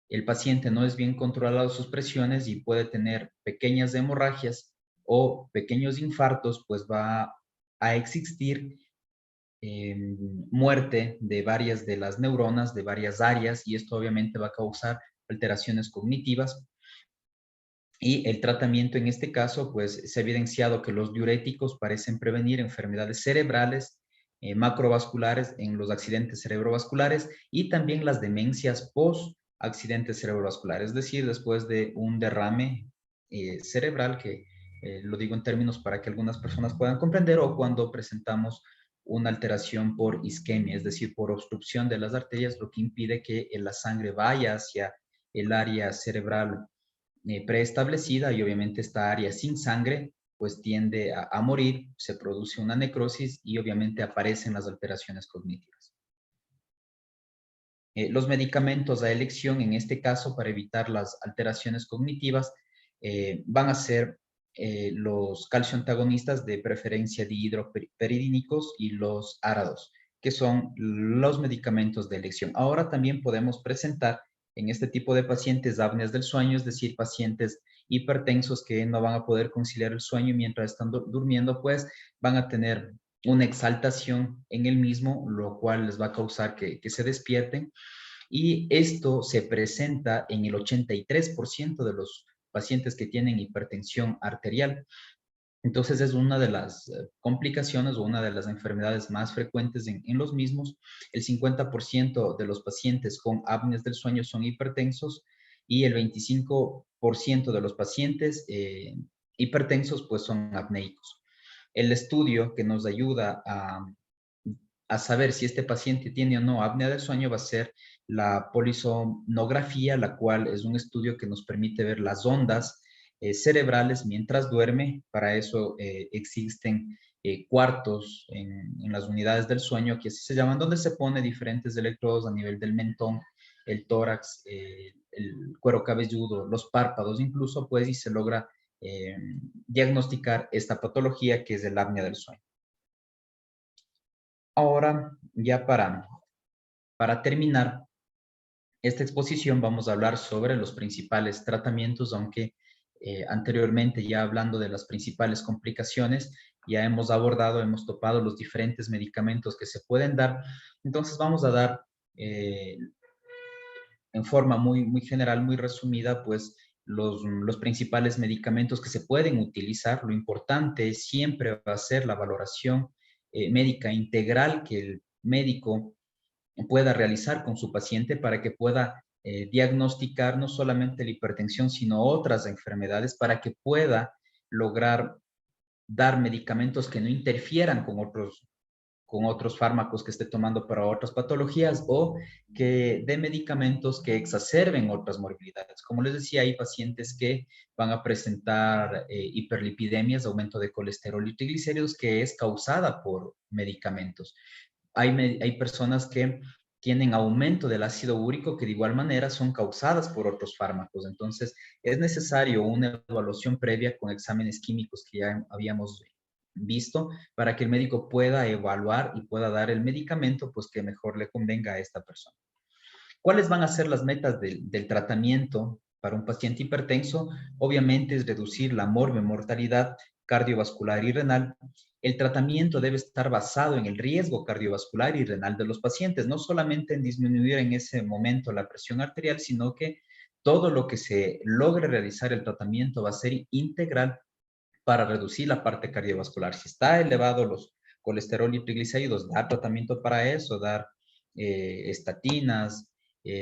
el paciente no es bien controlado sus presiones y puede tener pequeñas hemorragias o pequeños infartos, pues va a existir muerte de varias de las neuronas, de varias áreas, y esto obviamente va a causar alteraciones cognitivas. Y el tratamiento en este caso, pues se ha evidenciado que los diuréticos parecen prevenir enfermedades cerebrales, macrovasculares en los accidentes cerebrovasculares y también las demencias post accidentes cerebrovasculares, es decir, después de un derrame cerebral, que lo digo en términos para que algunas personas puedan comprender, o cuando presentamos una alteración por isquemia, es decir, por obstrucción de las arterias, lo que impide que la sangre vaya hacia el área cerebral preestablecida y obviamente esta área sin sangre pues tiende a morir, se produce una necrosis y obviamente aparecen las alteraciones cognitivas. Los medicamentos a elección en este caso para evitar las alteraciones cognitivas van a ser los calcio antagonistas de preferencia dihidroperidínicos y los ARA2, que son los medicamentos de elección. Ahora también podemos presentar en este tipo de pacientes apneas del sueño, es decir, pacientes hipertensos que no van a poder conciliar el sueño mientras están durmiendo, pues van a tener una exaltación en el mismo, lo cual les va a causar que se despierten. Y esto se presenta en el 83% de los pacientes que tienen hipertensión arterial. Entonces es una de las complicaciones o una de las enfermedades más frecuentes en los mismos. El 50% de los pacientes con apneas del sueño son hipertensos y el 25% de los pacientes hipertensos pues son apneicos. El estudio que nos ayuda a saber si este paciente tiene o no apnea del sueño va a ser la polisonografía, la cual es un estudio que nos permite ver las ondas cerebrales mientras duerme. Para eso existen cuartos en las unidades del sueño, que así se llaman, donde se pone diferentes electrodos a nivel del mentón, el tórax, el cuero cabelludo, los párpados incluso, pues, y se logra diagnosticar esta patología que es el apnea del sueño. Ahora, ya para terminar esta exposición, vamos a hablar sobre los principales tratamientos, aunque anteriormente, ya hablando de las principales complicaciones, ya hemos abordado, hemos topado los diferentes medicamentos que se pueden dar. Entonces vamos a dar en forma muy general, muy resumida, pues los principales medicamentos que se pueden utilizar. Lo importante siempre va a ser la valoración médica integral que el médico pueda realizar con su paciente para que pueda diagnosticar no solamente la hipertensión, sino otras enfermedades, para que pueda lograr dar medicamentos que no interfieran con otros fármacos que esté tomando para otras patologías, o que dé medicamentos que exacerben otras morbilidades. Como les decía, hay pacientes que van a presentar hiperlipidemias, aumento de colesterol y triglicéridos, que es causada por medicamentos. Hay personas que tienen aumento del ácido úrico, que de igual manera son causadas por otros fármacos. Entonces, es necesario una evaluación previa con exámenes químicos que ya habíamos visto, para que el médico pueda evaluar y pueda dar el medicamento pues que mejor le convenga a esta persona. ¿Cuáles van a ser las metas del tratamiento para un paciente hipertenso? Obviamente es reducir la mortalidad cardiovascular y renal. El tratamiento debe estar basado en el riesgo cardiovascular y renal de los pacientes, no solamente en disminuir en ese momento la presión arterial, sino que todo lo que se logre realizar el tratamiento va a ser integral para reducir la parte cardiovascular. Si está elevado los colesterol y triglicéridos, dar tratamiento para eso, dar estatinas,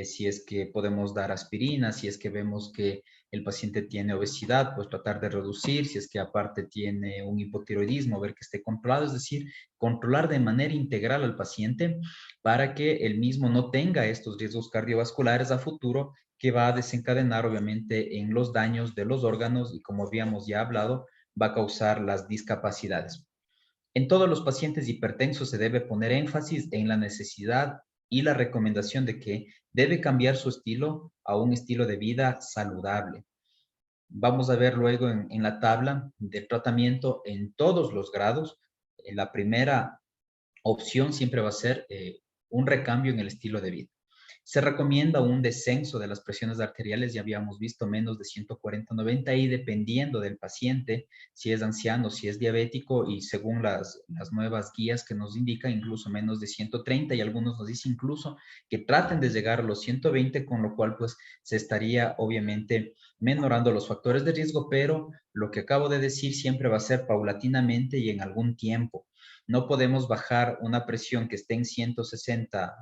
si es que podemos dar aspirina, si es que vemos que el paciente tiene obesidad, pues tratar de reducir, si es que aparte tiene un hipotiroidismo, ver que esté controlado, es decir, controlar de manera integral al paciente para que el mismo no tenga estos riesgos cardiovasculares a futuro, que va a desencadenar obviamente en los daños de los órganos y, como habíamos ya hablado, va a causar las discapacidades. En todos los pacientes hipertensos se debe poner énfasis en la necesidad y la recomendación de que debe cambiar su estilo a un estilo de vida saludable. Vamos a ver luego en la tabla del tratamiento en todos los grados. La primera opción siempre va a ser un recambio en el estilo de vida. Se recomienda un descenso de las presiones arteriales, ya habíamos visto menos de 140/90, y dependiendo del paciente, si es anciano, si es diabético, y según las nuevas guías que nos indican, incluso menos de 130, y algunos nos dicen incluso que traten de llegar a los 120, con lo cual pues se estaría obviamente menorando los factores de riesgo, pero lo que acabo de decir siempre va a ser paulatinamente y en algún tiempo. No podemos bajar una presión que esté en 160,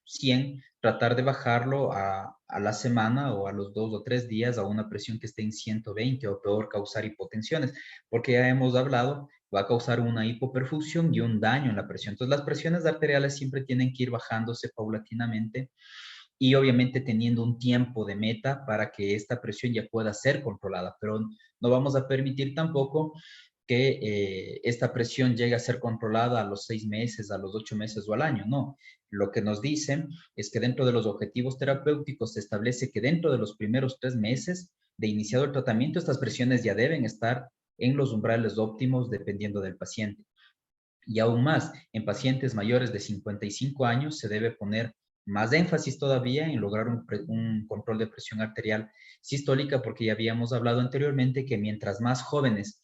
100, tratar de bajarlo a la semana o a los 2 o 3 días a una presión que esté en 120, o peor, causar hipotensiones, porque ya hemos hablado, va a causar una hipoperfusión y un daño en la presión. Entonces, las presiones arteriales siempre tienen que ir bajándose paulatinamente, y obviamente teniendo un tiempo de meta para que esta presión ya pueda ser controlada, pero no vamos a permitir tampoco que esta presión llegue a ser controlada a los 6 meses, a los 8 meses o al año. No, lo que nos dicen es que dentro de los objetivos terapéuticos se establece que dentro de los primeros 3 meses de iniciado el tratamiento, estas presiones ya deben estar en los umbrales óptimos dependiendo del paciente. Y aún más, en pacientes mayores de 55 años se debe poner más énfasis todavía en lograr un control de presión arterial sistólica, porque ya habíamos hablado anteriormente que mientras más jóvenes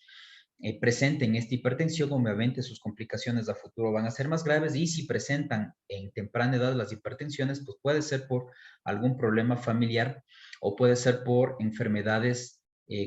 presenten esta hipertensión, obviamente sus complicaciones a futuro van a ser más graves, y si presentan en temprana edad las hipertensiones, pues puede ser por algún problema familiar, o puede ser por enfermedades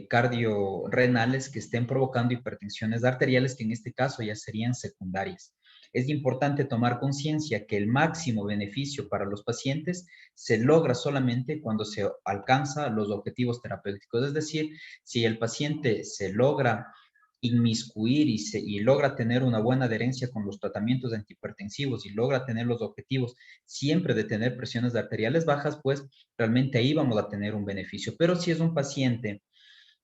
cardiorrenales que estén provocando hipertensiones arteriales, que en este caso ya serían secundarias. Es importante tomar conciencia que el máximo beneficio para los pacientes se logra solamente cuando se alcanza los objetivos terapéuticos. Es decir, si el paciente se logra inmiscuir y logra tener una buena adherencia con los tratamientos antihipertensivos, y logra tener los objetivos siempre de tener presiones arteriales bajas, pues realmente ahí vamos a tener un beneficio. Pero si es un paciente,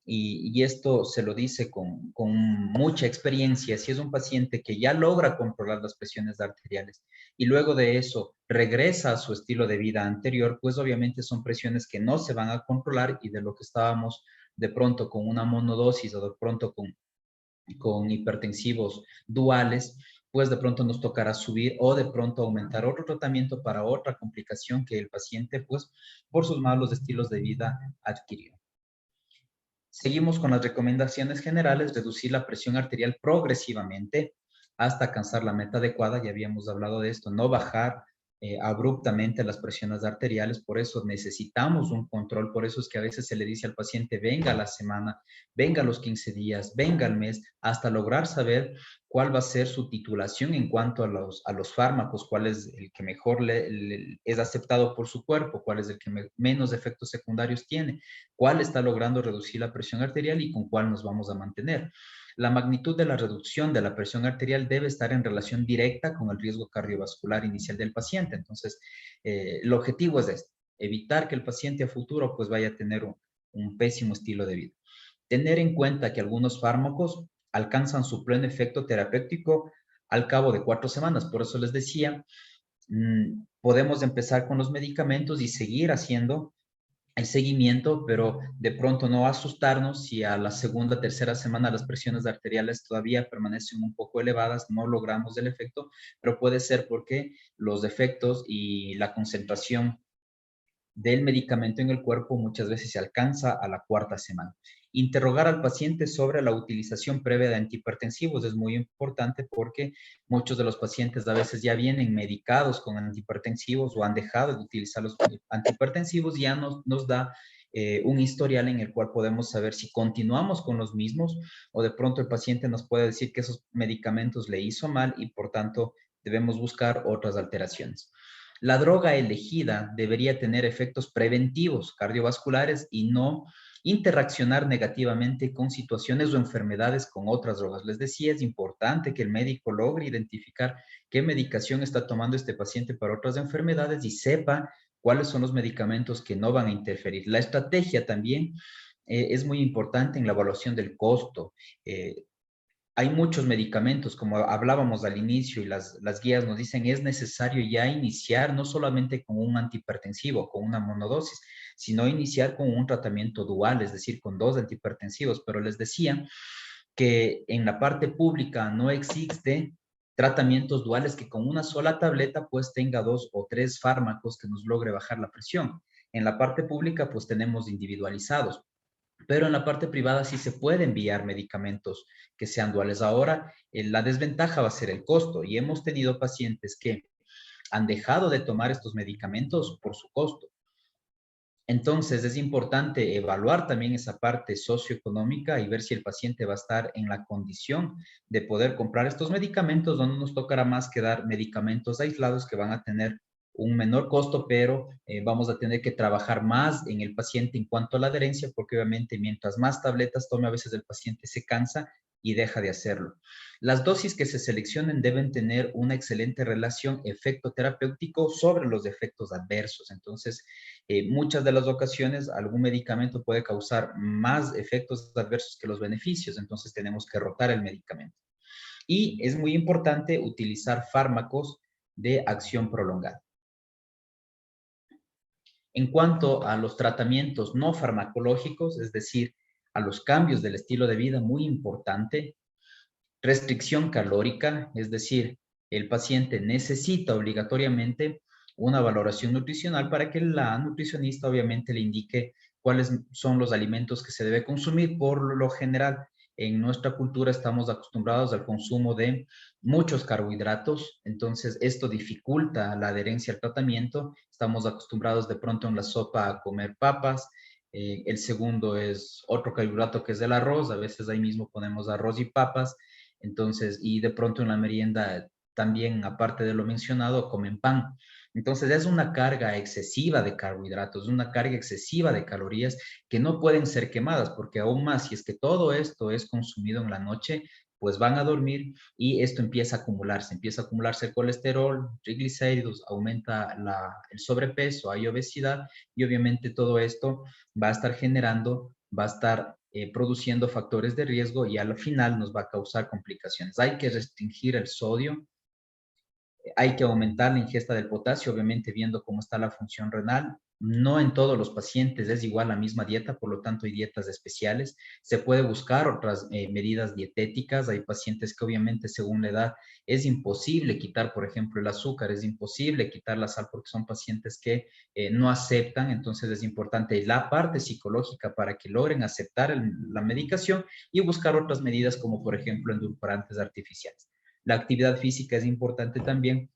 y esto se lo dice con mucha experiencia, si es un paciente que ya logra controlar las presiones arteriales y luego de eso regresa a su estilo de vida anterior, pues obviamente son presiones que no se van a controlar, y de lo que estábamos de pronto con una monodosis o de pronto con hipertensivos duales, pues de pronto nos tocará subir o de pronto aumentar otro tratamiento para otra complicación que el paciente, pues, por sus malos estilos de vida adquirió. Seguimos con las recomendaciones generales: reducir la presión arterial progresivamente hasta alcanzar la meta adecuada. Ya habíamos hablado de esto, no bajar abruptamente las presiones arteriales. Por eso necesitamos un control. Por eso es que a veces se le dice al paciente: venga a la semana, venga a los 15 días, venga al mes, hasta lograr saber cuál va a ser su titulación en cuanto a los fármacos, cuál es el que mejor es aceptado por su cuerpo, cuál es el que menos efectos secundarios tiene, cuál está logrando reducir la presión arterial y con cuál nos vamos a mantener. La magnitud de la reducción de la presión arterial debe estar en relación directa con el riesgo cardiovascular inicial del paciente. Entonces, el objetivo es este: evitar que el paciente a futuro pues vaya a tener un pésimo estilo de vida. Tener en cuenta que algunos fármacos alcanzan su pleno efecto terapéutico al cabo de 4 semanas. Por eso les decía, podemos empezar con los medicamentos y seguir haciendo el seguimiento, pero de pronto no asustarnos si a la segunda, tercera semana las presiones arteriales todavía permanecen un poco elevadas, no logramos el efecto, pero puede ser porque los efectos y la concentración del medicamento en el cuerpo muchas veces se alcanza a la cuarta semana. Interrogar al paciente sobre la utilización previa de antihipertensivos es muy importante, porque muchos de los pacientes a veces ya vienen medicados con antihipertensivos o han dejado de utilizar los antihipertensivos y ya nos da un historial en el cual podemos saber si continuamos con los mismos o de pronto el paciente nos puede decir que esos medicamentos le hizo mal y por tanto debemos buscar otras alteraciones. La droga elegida debería tener efectos preventivos cardiovasculares y no interaccionar negativamente con situaciones o enfermedades con otras drogas. Les decía, es importante que el médico logre identificar qué medicación está tomando este paciente para otras enfermedades y sepa cuáles son los medicamentos que no van a interferir. La estrategia también es muy importante en la evaluación del costo. Hay muchos medicamentos, como hablábamos al inicio, y las guías nos dicen: es necesario ya iniciar no solamente con un antihipertensivo, con una monodosis, sino iniciar con un tratamiento dual, es decir, con 2 antihipertensivos. Pero les decía que en la parte pública no existe tratamientos duales que con una sola tableta pues tenga 2 o 3 fármacos que nos logre bajar la presión. En la parte pública pues tenemos individualizados, pero en la parte privada sí se puede enviar medicamentos que sean duales. Ahora, la desventaja va a ser el costo, y hemos tenido pacientes que han dejado de tomar estos medicamentos por su costo. Entonces, es importante evaluar también esa parte socioeconómica y ver si el paciente va a estar en la condición de poder comprar estos medicamentos, donde nos tocará más que dar medicamentos aislados que van a tener un menor costo, pero vamos a tener que trabajar más en el paciente en cuanto a la adherencia, porque obviamente mientras más tabletas tome, a veces el paciente se cansa y deja de hacerlo. Las dosis que se seleccionen deben tener una excelente relación efecto terapéutico sobre los efectos adversos. Entonces, muchas de las ocasiones algún medicamento puede causar más efectos adversos que los beneficios, entonces tenemos que rotar el medicamento. Y es muy importante utilizar fármacos de acción prolongada. En cuanto a los tratamientos no farmacológicos, es decir, a los cambios del estilo de vida, muy importante: restricción calórica, es decir, el paciente necesita obligatoriamente una valoración nutricional para que la nutricionista obviamente le indique cuáles son los alimentos que se debe consumir. Por lo general, en nuestra cultura estamos acostumbrados al consumo de muchos carbohidratos, entonces esto dificulta la adherencia al tratamiento. Estamos acostumbrados de pronto en la sopa a comer papas. El segundo es otro carbohidrato, que es el arroz. A veces ahí mismo ponemos arroz y papas. Entonces, y de pronto en la merienda también, aparte de lo mencionado, comen pan. Entonces, es una carga excesiva de carbohidratos, una carga excesiva de calorías que no pueden ser quemadas, porque aún más, si es que todo esto es consumido en la noche, pues van a dormir y esto empieza a acumularse el colesterol, triglicéridos, aumenta el sobrepeso, hay obesidad, y obviamente todo esto va a estar generando, va a estar produciendo factores de riesgo y al final nos va a causar complicaciones. Hay que restringir el sodio, hay que aumentar la ingesta del potasio, obviamente viendo cómo está la función renal. No en todos los pacientes es igual la misma dieta, por lo tanto hay dietas especiales. Se puede buscar otras medidas dietéticas. Hay pacientes que obviamente según la edad es imposible quitar, por ejemplo, el azúcar, es imposible quitar la sal porque son pacientes que no aceptan. Entonces es importante la parte psicológica para que logren aceptar la medicación y buscar otras medidas como por ejemplo endulcorantes artificiales. La actividad física es importante también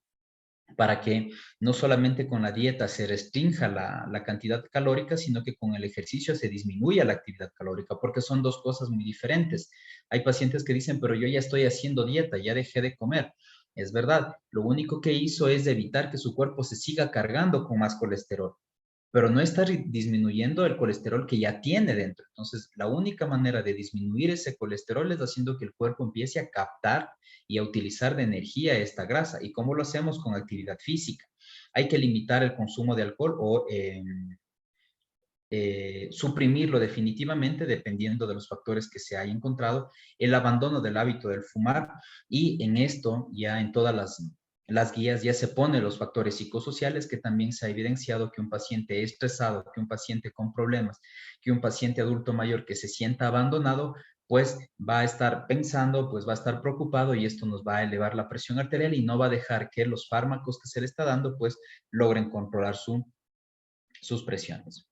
para que no solamente con la dieta se restrinja la cantidad calórica, sino que con el ejercicio se disminuya la actividad calórica, porque son dos cosas muy diferentes. Hay pacientes que dicen, pero yo ya estoy haciendo dieta, ya dejé de comer. Es verdad, lo único que hizo es evitar que su cuerpo se siga cargando con más colesterol, pero no está disminuyendo el colesterol que ya tiene dentro. Entonces, la única manera de disminuir ese colesterol es haciendo que el cuerpo empiece a captar y a utilizar de energía esta grasa. ¿Y cómo lo hacemos? Con actividad física. Hay que limitar el consumo de alcohol o suprimirlo definitivamente dependiendo de los factores que se haya encontrado, el abandono del hábito del fumar, y en esto ya en todas las guías ya se ponen los factores psicosociales, que también se ha evidenciado que un paciente estresado, que un paciente con problemas, que un paciente adulto mayor que se sienta abandonado, pues va a estar pensando, pues va a estar preocupado, y esto nos va a elevar la presión arterial y no va a dejar que los fármacos que se le está dando pues logren controlar sus presiones.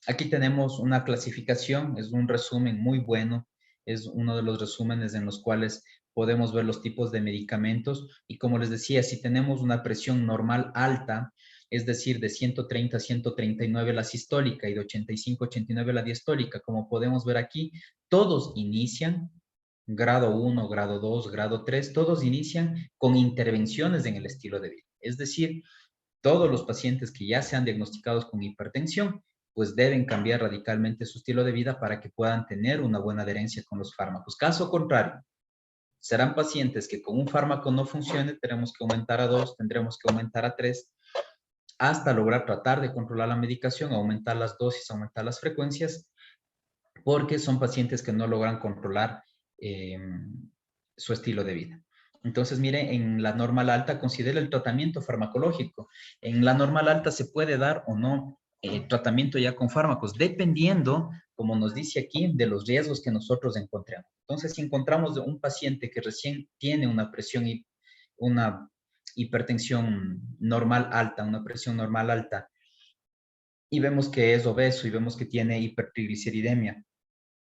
Aquí tenemos una clasificación, es un resumen muy bueno, es uno de los resúmenes en los cuales podemos ver los tipos de medicamentos, y como les decía, si tenemos una presión normal alta, es decir, de 130 a 139 la sistólica y de 85 a 89 la diastólica, como podemos ver aquí, todos inician grado 1, grado 2, grado 3, todos inician con intervenciones en el estilo de vida. Es decir, todos los pacientes que ya sean diagnosticados con hipertensión, pues deben cambiar radicalmente su estilo de vida para que puedan tener una buena adherencia con los fármacos. Caso contrario, serán pacientes que con un fármaco no funcione, tenemos que aumentar a 2, tendremos que aumentar a 3, hasta lograr tratar de controlar la medicación, aumentar las dosis, aumentar las frecuencias, porque son pacientes que no logran controlar eh, su estilo de vida. Entonces, mire, en la normal alta considera el tratamiento farmacológico. En la normal alta se puede dar o no tratamiento ya con fármacos, dependiendo, como nos dice aquí, de los riesgos que nosotros encontremos. Entonces, si encontramos un paciente que recién tiene una presión y una hipertensión normal alta, una presión normal alta, y vemos que es obeso y vemos que tiene hipertrigliceridemia,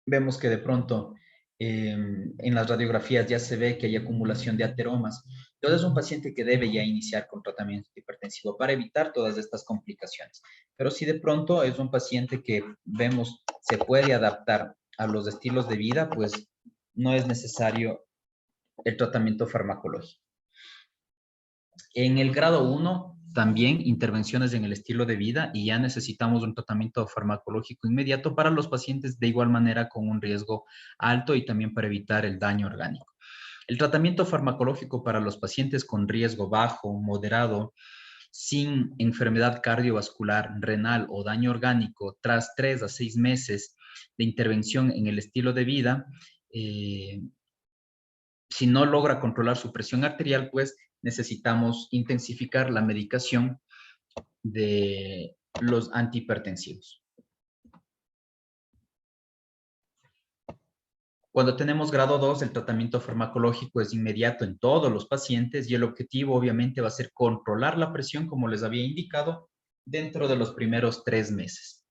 vemos que de pronto en las radiografías ya se ve que hay acumulación de ateromas. Entonces es un paciente que debe ya iniciar con tratamiento hipertensivo para evitar todas estas complicaciones. Pero si de pronto es un paciente que vemos se puede adaptar a los estilos de vida, pues no es necesario el tratamiento farmacológico. En el grado 1, también intervenciones en el estilo de vida, y ya necesitamos un tratamiento farmacológico inmediato para los pacientes de igual manera con un riesgo alto y también para evitar el daño orgánico. El tratamiento farmacológico para los pacientes con riesgo bajo, moderado, sin enfermedad cardiovascular, renal o daño orgánico, tras 3 a 6 meses de intervención en el estilo de vida, si no logra controlar su presión arterial, pues necesitamos intensificar la medicación de los antihipertensivos. Cuando tenemos grado 2, el tratamiento farmacológico es inmediato en todos los pacientes y el objetivo obviamente va a ser controlar la presión, como les había indicado, dentro de los primeros 3 meses.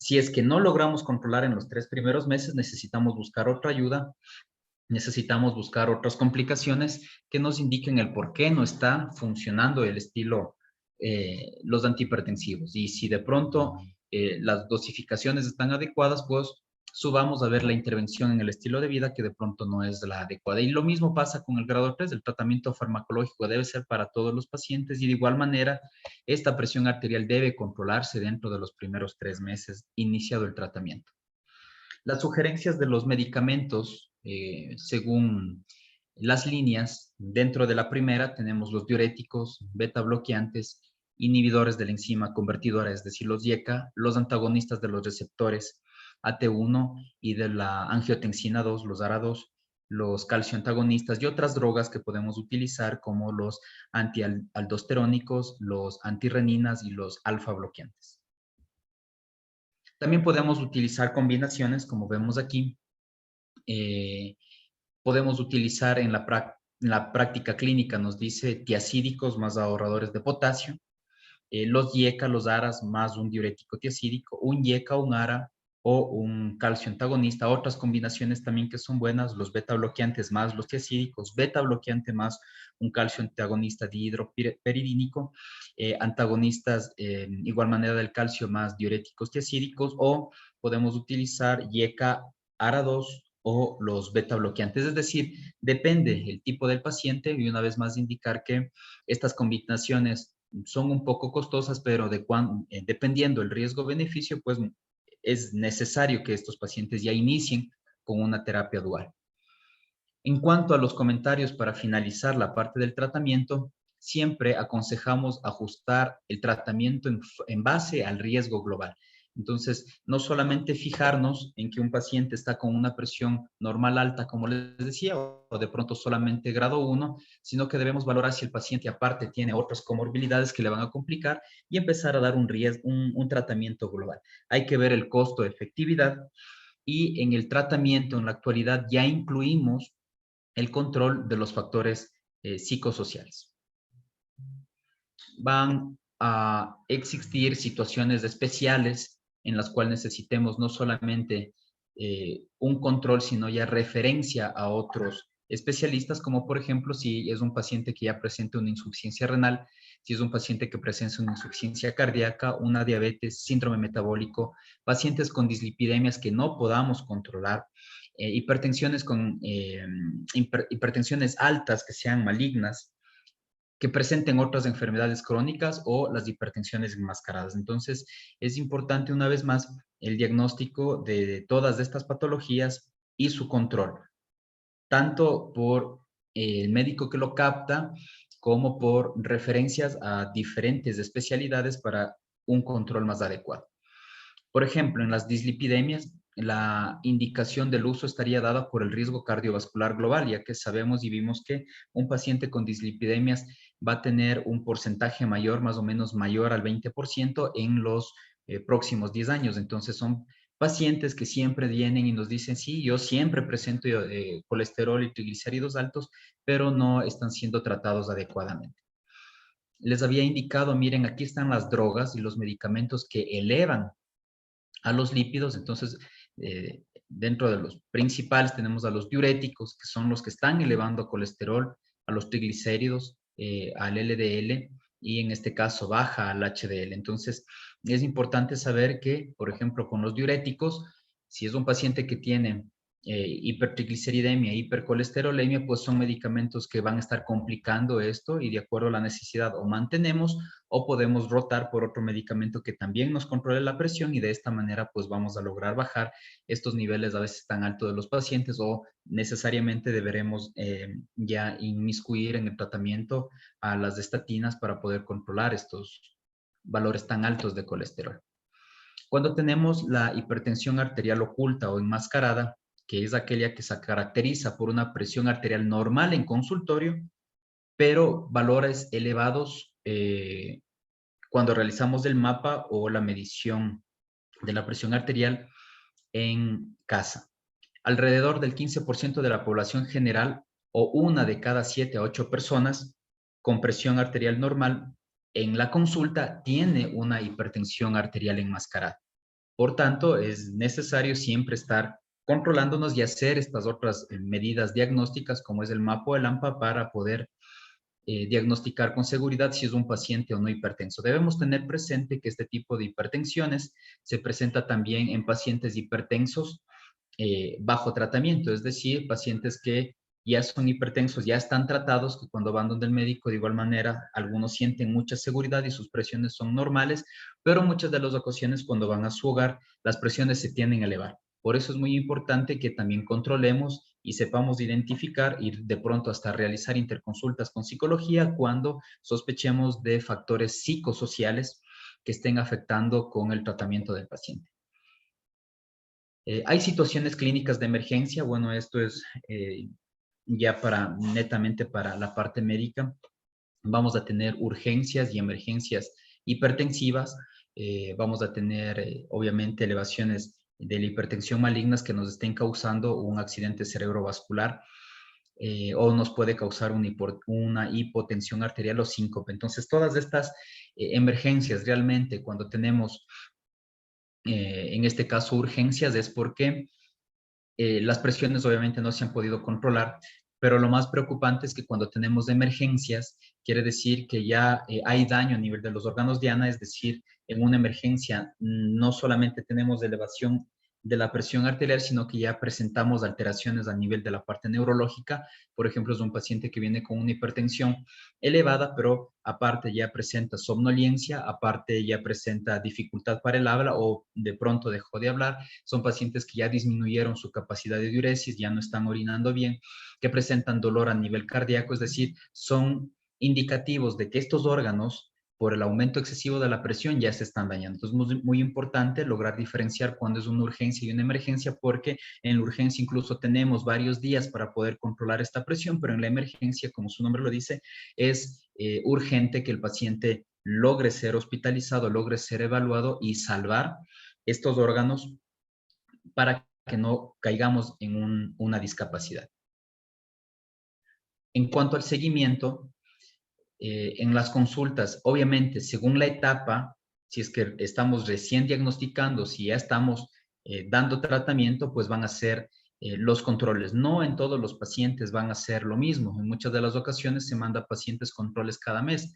Si es que no logramos controlar en los 3 primeros meses, necesitamos buscar otra ayuda, necesitamos buscar otras complicaciones que nos indiquen el por qué no está funcionando el estilo, los antihipertensivos. Y si de pronto las dosificaciones están adecuadas, pues subamos a ver la intervención en el estilo de vida que de pronto no es la adecuada. Y lo mismo pasa con el grado 3, el tratamiento farmacológico debe ser para todos los pacientes y de igual manera esta presión arterial debe controlarse dentro de los primeros 3 meses iniciado el tratamiento. Las sugerencias de los medicamentos, según las líneas, dentro de la primera tenemos los diuréticos, beta bloqueantes, inhibidores de la enzima convertidora, es decir, los IECA, los antagonistas de los receptores AT1 y de la angiotensina 2, los ARA2, los calcioantagonistas y otras drogas que podemos utilizar como los antialdosterónicos, los antirreninas y los alfa bloqueantes. También podemos utilizar combinaciones, como vemos aquí. Podemos utilizar en la práctica clínica, nos dice tiacídicos más ahorradores de potasio, los IECA, los ARAs más un diurético tiacídico, un IECA, un ARA o un calcio antagonista. Otras combinaciones también que son buenas, los beta bloqueantes más los tiacídicos, beta bloqueante más un calcio antagonista dihidroperidínico, antagonistas igual manera del calcio más diuréticos tiacídicos, o podemos utilizar IECA, ARA2 o los beta bloqueantes. Es decir, depende el tipo del paciente, y una vez más indicar que estas combinaciones son un poco costosas, pero dependiendo el riesgo-beneficio, pues es necesario que estos pacientes ya inicien con una terapia dual. En cuanto a los comentarios para finalizar la parte del tratamiento, siempre aconsejamos ajustar el tratamiento en base al riesgo global. Entonces, no solamente fijarnos en que un paciente está con una presión normal alta, como les decía, o de pronto solamente grado 1, sino que debemos valorar si el paciente aparte tiene otras comorbilidades que le van a complicar y empezar a dar un tratamiento global. Hay que ver el costo-efectividad, y en el tratamiento en la actualidad ya incluimos el control de los factores psicosociales. Van a existir situaciones especiales en las cuales necesitemos no solamente un control, sino ya referencia a otros especialistas, como por ejemplo si es un paciente que ya presenta una insuficiencia renal, si es un paciente que presenta una insuficiencia cardíaca, una diabetes, síndrome metabólico, pacientes con dislipidemias que no podamos controlar, hipertensiones hipertensiones altas que sean malignas, que presenten otras enfermedades crónicas o las hipertensiones enmascaradas. Entonces, es importante una vez más el diagnóstico de todas estas patologías y su control, tanto por el médico que lo capta como por referencias a diferentes especialidades para un control más adecuado. Por ejemplo, en las dislipidemias, la indicación del uso estaría dada por el riesgo cardiovascular global, ya que sabemos y vimos que un paciente con dislipidemias va a tener un porcentaje mayor, más o menos mayor al 20% en los próximos 10 años. Entonces son pacientes que siempre vienen y nos dicen, sí, yo siempre presento colesterol y triglicéridos altos, pero no están siendo tratados adecuadamente. Les había indicado, miren, aquí están las drogas y los medicamentos que elevan a los lípidos. Entonces, dentro de los principales tenemos a los diuréticos, que son los que están elevando colesterol, a los triglicéridos, al LDL, y en este caso baja al HDL. Entonces, es importante saber que, por ejemplo, con los diuréticos, si es un paciente que tiene hipertrigliceridemia, hipercolesterolemia, pues son medicamentos que van a estar complicando esto, y de acuerdo a la necesidad o mantenemos o podemos rotar por otro medicamento que también nos controle la presión, y de esta manera pues vamos a lograr bajar estos niveles a veces tan altos de los pacientes, o necesariamente deberemos ya inmiscuir en el tratamiento a las estatinas para poder controlar estos valores tan altos de colesterol. Cuando tenemos la hipertensión arterial oculta o enmascarada, que es aquella que se caracteriza por una presión arterial normal en consultorio, pero valores elevados cuando realizamos el mapa o la medición de la presión arterial en casa. Alrededor del 15% de la población general, o una de cada 7 a 8 personas con presión arterial normal en la consulta, tiene una hipertensión arterial enmascarada. Por tanto, es necesario siempre estar controlándonos y hacer estas otras medidas diagnósticas, como es el mapa o el AMPA, para poder diagnosticar con seguridad si es un paciente o no hipertenso. Debemos tener presente que este tipo de hipertensiones se presenta también en pacientes hipertensos bajo tratamiento, es decir, pacientes que ya son hipertensos, ya están tratados, que cuando van donde el médico, de igual manera, algunos sienten mucha seguridad y sus presiones son normales, pero muchas de las ocasiones cuando van a su hogar, las presiones se tienden a elevar. Por eso es muy importante que también controlemos y sepamos identificar y de pronto hasta realizar interconsultas con psicología cuando sospechemos de factores psicosociales que estén afectando con el tratamiento del paciente. Hay situaciones clínicas de emergencia. Bueno, esto es ya netamente para la parte médica. Vamos a tener urgencias y emergencias hipertensivas. Vamos a tener, obviamente, elevaciones de la hipertensión malignas que nos estén causando un accidente cerebrovascular, o nos puede causar una hipotensión arterial o síncope. Entonces, todas estas emergencias realmente, cuando tenemos, en este caso, urgencias, es porque las presiones obviamente no se han podido controlar, pero lo más preocupante es que cuando tenemos emergencias, quiere decir que ya hay daño a nivel de los órganos diana, es decir, en una emergencia no solamente tenemos elevación de la presión arterial, sino que ya presentamos alteraciones a nivel de la parte neurológica. Por ejemplo, es un paciente que viene con una hipertensión elevada, pero aparte ya presenta somnolencia, aparte ya presenta dificultad para el habla o de pronto dejó de hablar. Son pacientes que ya disminuyeron su capacidad de diuresis, ya no están orinando bien, que presentan dolor a nivel cardíaco, es decir, son indicativos de que estos órganos, por el aumento excesivo de la presión, ya se están dañando. Entonces, es muy, muy importante lograr diferenciar cuándo es una urgencia y una emergencia, porque en la urgencia incluso tenemos varios días para poder controlar esta presión, pero en la emergencia, como su nombre lo dice, es urgente que el paciente logre ser hospitalizado, logre ser evaluado y salvar estos órganos para que no caigamos en una discapacidad. En cuanto al seguimiento, en las consultas, obviamente, según la etapa, si es que estamos recién diagnosticando, si ya estamos dando tratamiento, pues van a ser los controles. No en todos los pacientes van a ser lo mismo. En muchas de las ocasiones se manda pacientes controles cada mes,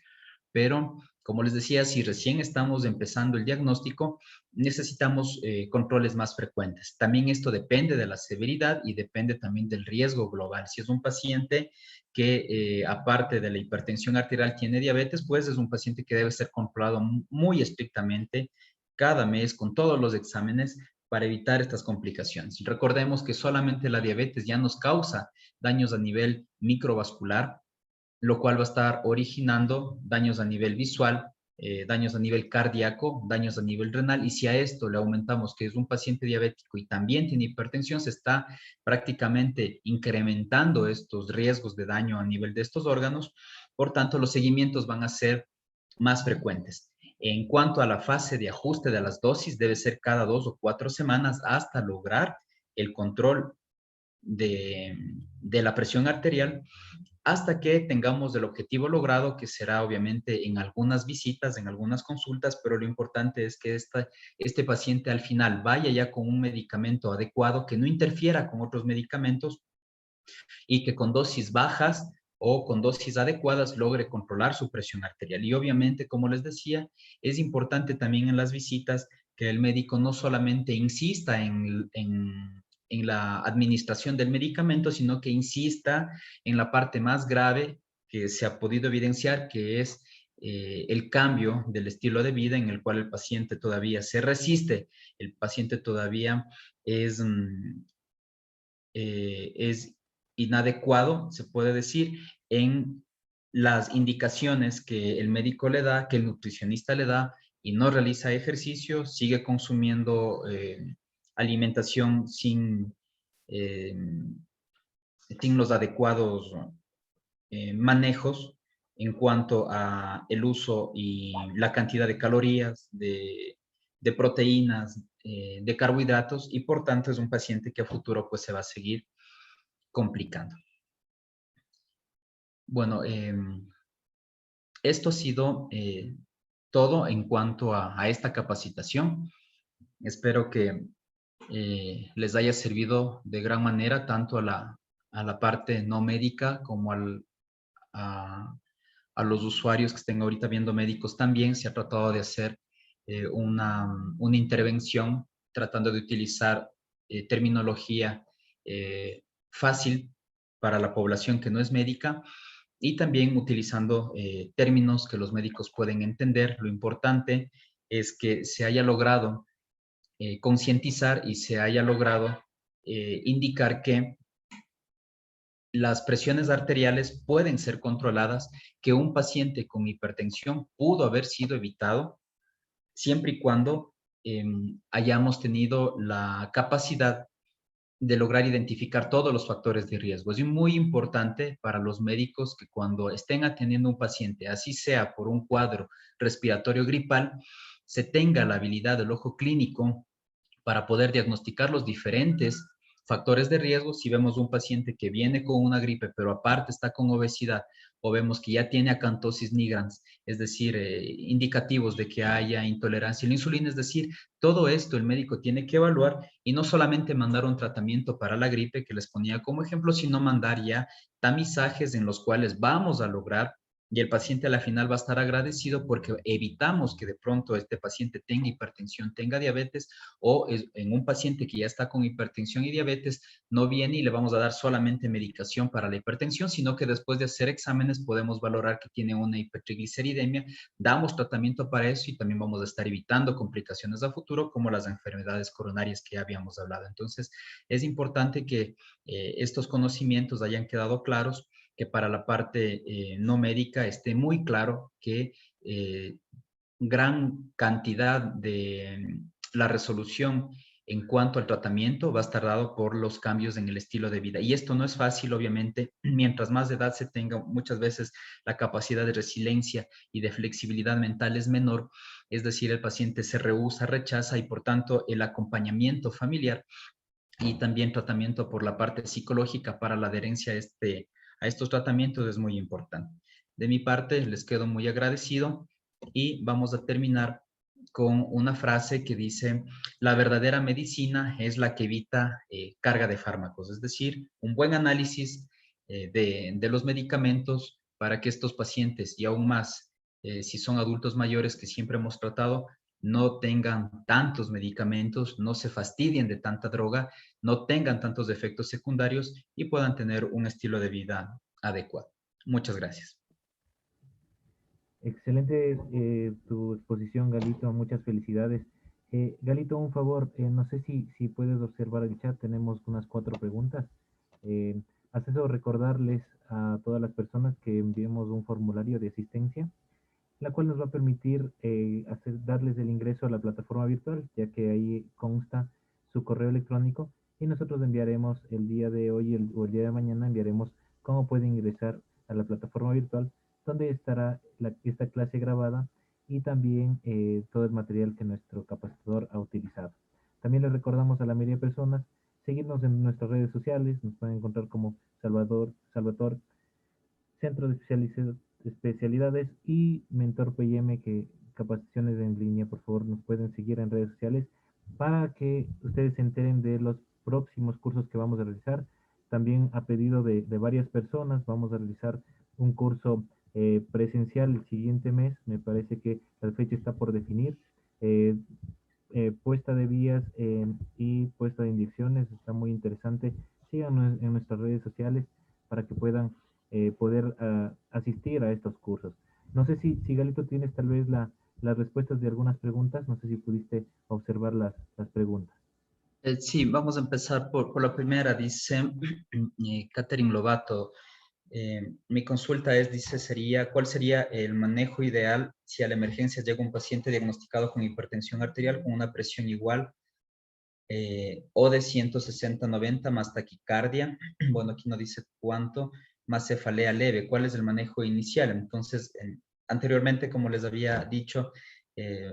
pero como les decía, si recién estamos empezando el diagnóstico, necesitamos controles más frecuentes. También esto depende de la severidad y depende también del riesgo global. Si es un paciente que aparte de la hipertensión arterial tiene diabetes, pues es un paciente que debe ser controlado muy estrictamente cada mes con todos los exámenes para evitar estas complicaciones. Recordemos que solamente la diabetes ya nos causa daños a nivel microvascular, lo cual va a estar originando daños a nivel visual, daños a nivel cardíaco, daños a nivel renal, y si a esto le aumentamos que es un paciente diabético y también tiene hipertensión, se está prácticamente incrementando estos riesgos de daño a nivel de estos órganos. Por tanto, los seguimientos van a ser más frecuentes. En cuanto a la fase de ajuste de las dosis, debe ser cada 2 o 4 semanas hasta lograr el control de la presión arterial, hasta que tengamos el objetivo logrado, que será obviamente en algunas visitas, en algunas consultas, pero lo importante es que este paciente al final vaya ya con un medicamento adecuado, que no interfiera con otros medicamentos y que con dosis bajas o con dosis adecuadas logre controlar su presión arterial. Y obviamente, como les decía, es importante también en las visitas que el médico no solamente insista en la administración del medicamento, sino que insista en la parte más grave que se ha podido evidenciar, que es el cambio del estilo de vida en el cual el paciente todavía se resiste, el paciente todavía es, es inadecuado, se puede decir, en las indicaciones que el médico le da, que el nutricionista le da, y no realiza ejercicio, sigue consumiendo alimentación eh, sin los adecuados manejos en cuanto a el uso y la cantidad de calorías, de proteínas, de carbohidratos, y por tanto es un paciente que a futuro pues se va a seguir complicando. Bueno, esto ha sido todo en cuanto a esta capacitación. Espero que les haya servido de gran manera tanto a la parte no médica como a, a los usuarios que estén ahorita viendo médicos también. Se ha tratado de hacer una intervención tratando de utilizar terminología fácil para la población que no es médica, y también utilizando términos que los médicos pueden entender. Lo importante es que se haya logrado concientizar y se haya logrado indicar que las presiones arteriales pueden ser controladas, que un paciente con hipertensión pudo haber sido evitado siempre y cuando hayamos tenido la capacidad de lograr identificar todos los factores de riesgo. Es muy importante para los médicos que cuando estén atendiendo a un paciente, así sea por un cuadro respiratorio gripal, se tenga la habilidad del ojo clínico para poder diagnosticar los diferentes factores de riesgo. Si vemos un paciente que viene con una gripe, pero aparte está con obesidad, o vemos que ya tiene acantosis nigrans, es decir, indicativos de que haya intolerancia a la insulina, es decir, todo esto el médico tiene que evaluar y no solamente mandar un tratamiento para la gripe que les ponía como ejemplo, sino mandar ya tamizajes en los cuales vamos a lograr y el paciente a la final va a estar agradecido porque evitamos que de pronto este paciente tenga hipertensión, tenga diabetes o en un paciente que ya está con hipertensión y diabetes, no viene y le vamos a dar solamente medicación para la hipertensión, sino que después de hacer exámenes podemos valorar que tiene una hipertrigliceridemia, damos tratamiento para eso y también vamos a estar evitando complicaciones a futuro como las enfermedades coronarias que ya habíamos hablado. Entonces, es importante que estos conocimientos hayan quedado claros, que para la parte no médica esté muy claro que gran cantidad de la resolución en cuanto al tratamiento va a estar dado por los cambios en el estilo de vida. Y esto no es fácil, obviamente, mientras más edad se tenga, muchas veces la capacidad de resiliencia y de flexibilidad mental es menor, es decir, el paciente se rehúsa, rechaza y por tanto el acompañamiento familiar y también tratamiento por la parte psicológica para la adherencia a estos tratamientos es muy importante. De mi parte, les quedo muy agradecido y vamos a terminar con una frase que dice, la verdadera medicina es la que evita carga de fármacos, es decir, un buen análisis de los medicamentos para que estos pacientes y aún más, si son adultos mayores que siempre hemos tratado, no tengan tantos medicamentos, no se fastidien de tanta droga, no tengan tantos efectos secundarios y puedan tener un estilo de vida adecuado. Muchas gracias. Excelente tu exposición, Galito. Muchas felicidades. Galito, un favor, no sé si puedes observar el chat, tenemos unas 4 preguntas. Eh, Haz eso, recordarles a todas las personas que enviemos un formulario de asistencia, la cual nos va a permitir darles el ingreso a la plataforma virtual, ya que ahí consta su correo electrónico y nosotros enviaremos el día de hoy o el día de mañana enviaremos cómo pueden ingresar a la plataforma virtual, donde estará esta clase grabada y también todo el material que nuestro capacitador ha utilizado. También les recordamos a la mayoría de personas seguirnos en nuestras redes sociales, nos pueden encontrar como Salvador Centro de Especialidades y Mentor PM, que capacitaciones en línea. Por favor, nos pueden seguir en redes sociales para que ustedes se enteren de los próximos cursos que vamos a realizar. También a pedido de varias personas, vamos a realizar un curso presencial el siguiente mes. Me parece que la fecha está por definir. Eh, Puesta de vías y puesta de inyecciones, está muy interesante. Síganos en nuestras redes sociales para que puedan poder asistir a estos cursos. No sé si Galito tienes tal vez las respuestas de algunas preguntas, no sé si pudiste observar las preguntas. Sí, vamos a empezar por la primera. Dice Catherine Lobato, mi consulta es, dice, ¿cuál sería el manejo ideal si a la emergencia llega un paciente diagnosticado con hipertensión arterial con una presión igual o de 160/90 más taquicardia? Bueno, aquí no dice cuánto, más cefalea leve. ¿Cuál es el manejo inicial? Entonces, anteriormente, como les había dicho, eh,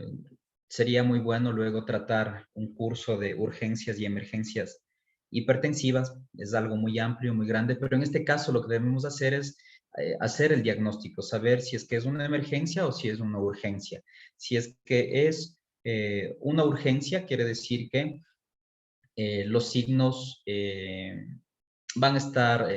sería muy bueno luego tratar un curso de urgencias y emergencias hipertensivas. Es algo muy amplio, muy grande, pero en este caso lo que debemos hacer es hacer el diagnóstico, saber si es que es una emergencia o si es una urgencia. Si es que es una urgencia, quiere decir que los signos van a estar,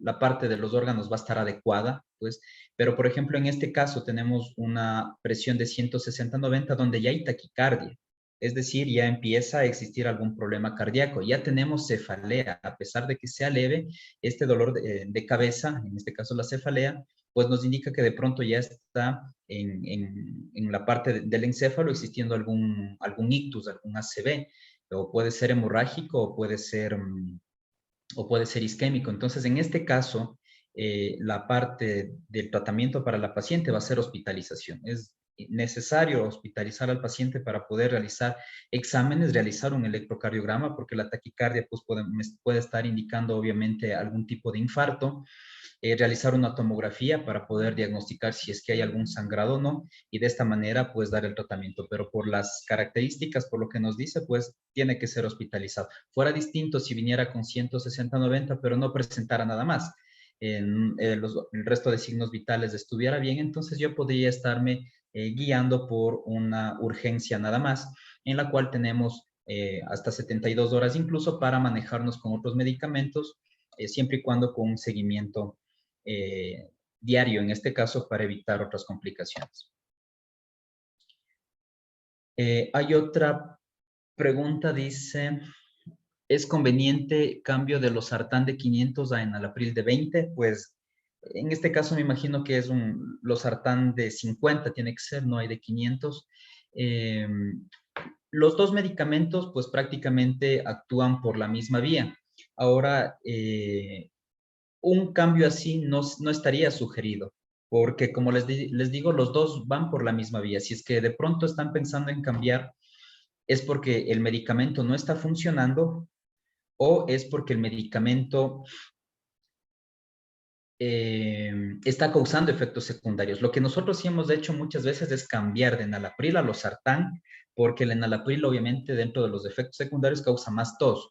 la parte de los órganos va a estar adecuada, pues, pero por ejemplo en este caso tenemos una presión de 160/90 donde ya hay taquicardia, es decir, ya empieza a existir algún problema cardíaco, ya tenemos cefalea, a pesar de que sea leve, este dolor de cabeza, en este caso la cefalea, pues nos indica que de pronto ya está en la parte del encéfalo existiendo algún ictus, algún ACV, o puede ser hemorrágico o puede ser isquémico. Entonces, en este caso, la parte del tratamiento para la paciente va a ser hospitalización. Es necesario hospitalizar al paciente para poder realizar exámenes, realizar un electrocardiograma, porque la taquicardia pues, puede estar indicando obviamente algún tipo de infarto, realizar una tomografía para poder diagnosticar si es que hay algún sangrado o no, y de esta manera pues dar el tratamiento, pero por las características, por lo que nos dice, pues tiene que ser hospitalizado. Fuera distinto si viniera con 160-90, pero no presentara nada más. El resto de signos vitales estuviera bien, entonces yo podría estarme guiando por una urgencia nada más, en la cual tenemos hasta 72 horas incluso para manejarnos con otros medicamentos, siempre y cuando con un seguimiento diario, en este caso, para evitar otras complicaciones. Hay otra pregunta, dice, ¿es conveniente cambio de losartán de 500 a enalapril de 20? Pues en este caso me imagino que es un losartán de 50, tiene que ser, no hay de 500. Los dos medicamentos pues prácticamente actúan por la misma vía. Ahora, un cambio así no estaría sugerido, porque como les digo, los dos van por la misma vía. Si es que de pronto están pensando en cambiar, es porque el medicamento no está funcionando o es porque el medicamento está causando efectos secundarios. Lo que nosotros sí hemos hecho muchas veces es cambiar de enalapril a losartán, porque el enalapril obviamente dentro de los efectos secundarios causa más tos.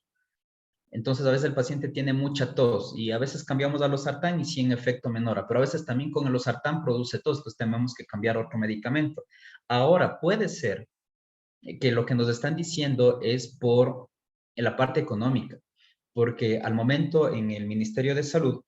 Entonces, a veces el paciente tiene mucha tos y a veces cambiamos a losartán y sí en efecto menora, pero a veces también con el losartán produce tos, entonces tenemos que cambiar otro medicamento. Ahora, puede ser que lo que nos están diciendo es por la parte económica, porque al momento en el Ministerio de Salud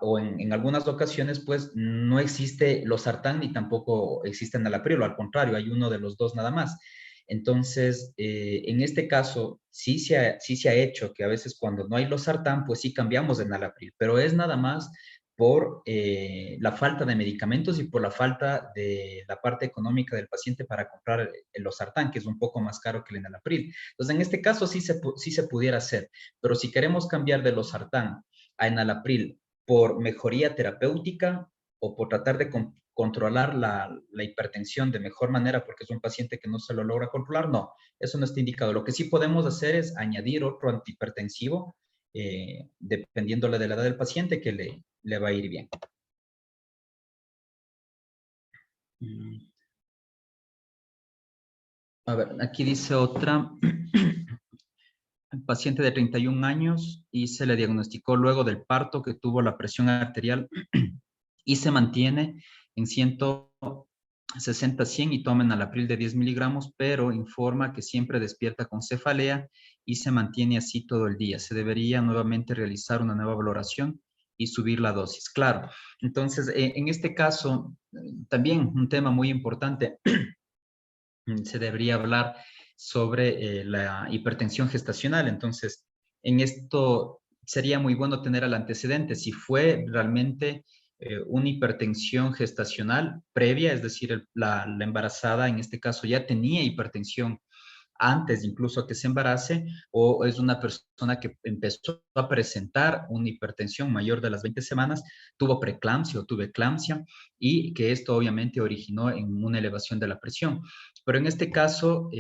o en algunas ocasiones, pues no existe losartán ni tampoco existe enalapril, al contrario, hay uno de los dos nada más. Entonces, en este caso, sí se ha hecho que a veces cuando no hay losartán, pues sí cambiamos de enalapril, pero es nada más por la falta de medicamentos y por la falta de la parte económica del paciente para comprar el losartán, que es un poco más caro que el enalapril. Entonces, en este caso sí se pudiera hacer, pero si queremos cambiar de losartán a enalapril por mejoría terapéutica o por tratar de controlar la hipertensión de mejor manera porque es un paciente que no se lo logra controlar, no, eso no está indicado. Lo que sí podemos hacer es añadir otro antihipertensivo dependiéndole de la edad del paciente que le va a ir bien. A ver, aquí dice otra. Paciente de 31 años y se le diagnosticó luego del parto que tuvo la presión arterial y se mantiene en 160-100 y toma enalapril de 10 miligramos, pero informa que siempre despierta con cefalea y se mantiene así todo el día. Se debería nuevamente realizar una nueva valoración y subir la dosis. Claro, entonces en este caso, también un tema muy importante, se debería hablar sobre la hipertensión gestacional. Entonces, en esto sería muy bueno tener el antecedente. Si fue realmente una hipertensión gestacional previa, es decir, la embarazada en este caso ya tenía hipertensión antes incluso que se embarace, o es una persona que empezó a presentar una hipertensión mayor de las 20 semanas, tuvo preeclampsia o tuvo eclampsia, y que esto obviamente originó en una elevación de la presión. Pero en este caso,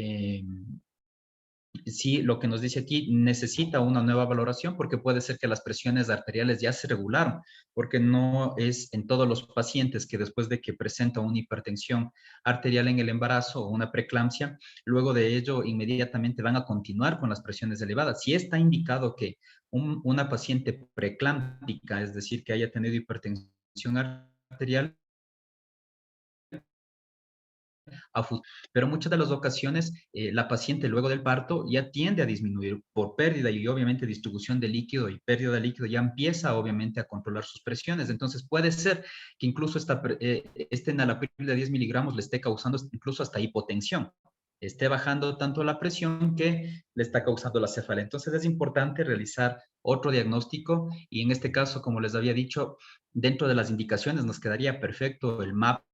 sí, lo que nos dice aquí necesita una nueva valoración porque puede ser que las presiones arteriales ya se regularon, porque no es en todos los pacientes que después de que presenta una hipertensión arterial en el embarazo o una preeclampsia, luego de ello inmediatamente van a continuar con las presiones elevadas. Si está indicado que una paciente preeclámptica, es decir, que haya tenido hipertensión arterial, a futuro. Pero muchas de las ocasiones la paciente luego del parto ya tiende a disminuir por pérdida y obviamente distribución de líquido y pérdida de líquido ya empieza obviamente a controlar sus presiones. Entonces puede ser que incluso este enalapril de 10 miligramos le esté causando incluso hasta hipotensión, esté bajando tanto la presión que le está causando la cefalea. Entonces es importante realizar otro diagnóstico y en este caso, como les había dicho, dentro de las indicaciones nos quedaría perfecto el mapa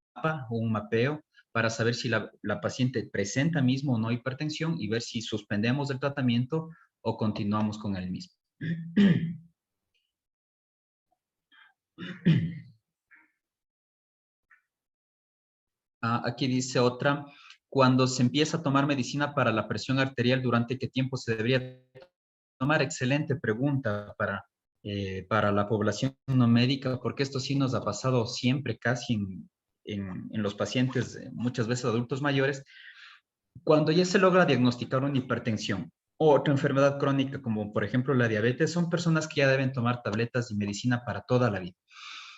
o un mapeo para saber si la paciente presenta mismo o no hipertensión y ver si suspendemos el tratamiento o continuamos con el mismo. Aquí dice otra, cuando se empieza a tomar medicina para la presión arterial, ¿durante qué tiempo se debería tomar? Excelente pregunta para la población no médica, porque esto sí nos ha pasado siempre, casi en los pacientes, muchas veces adultos mayores, cuando ya se logra diagnosticar una hipertensión o otra enfermedad crónica, como por ejemplo la diabetes, son personas que ya deben tomar tabletas y medicina para toda la vida.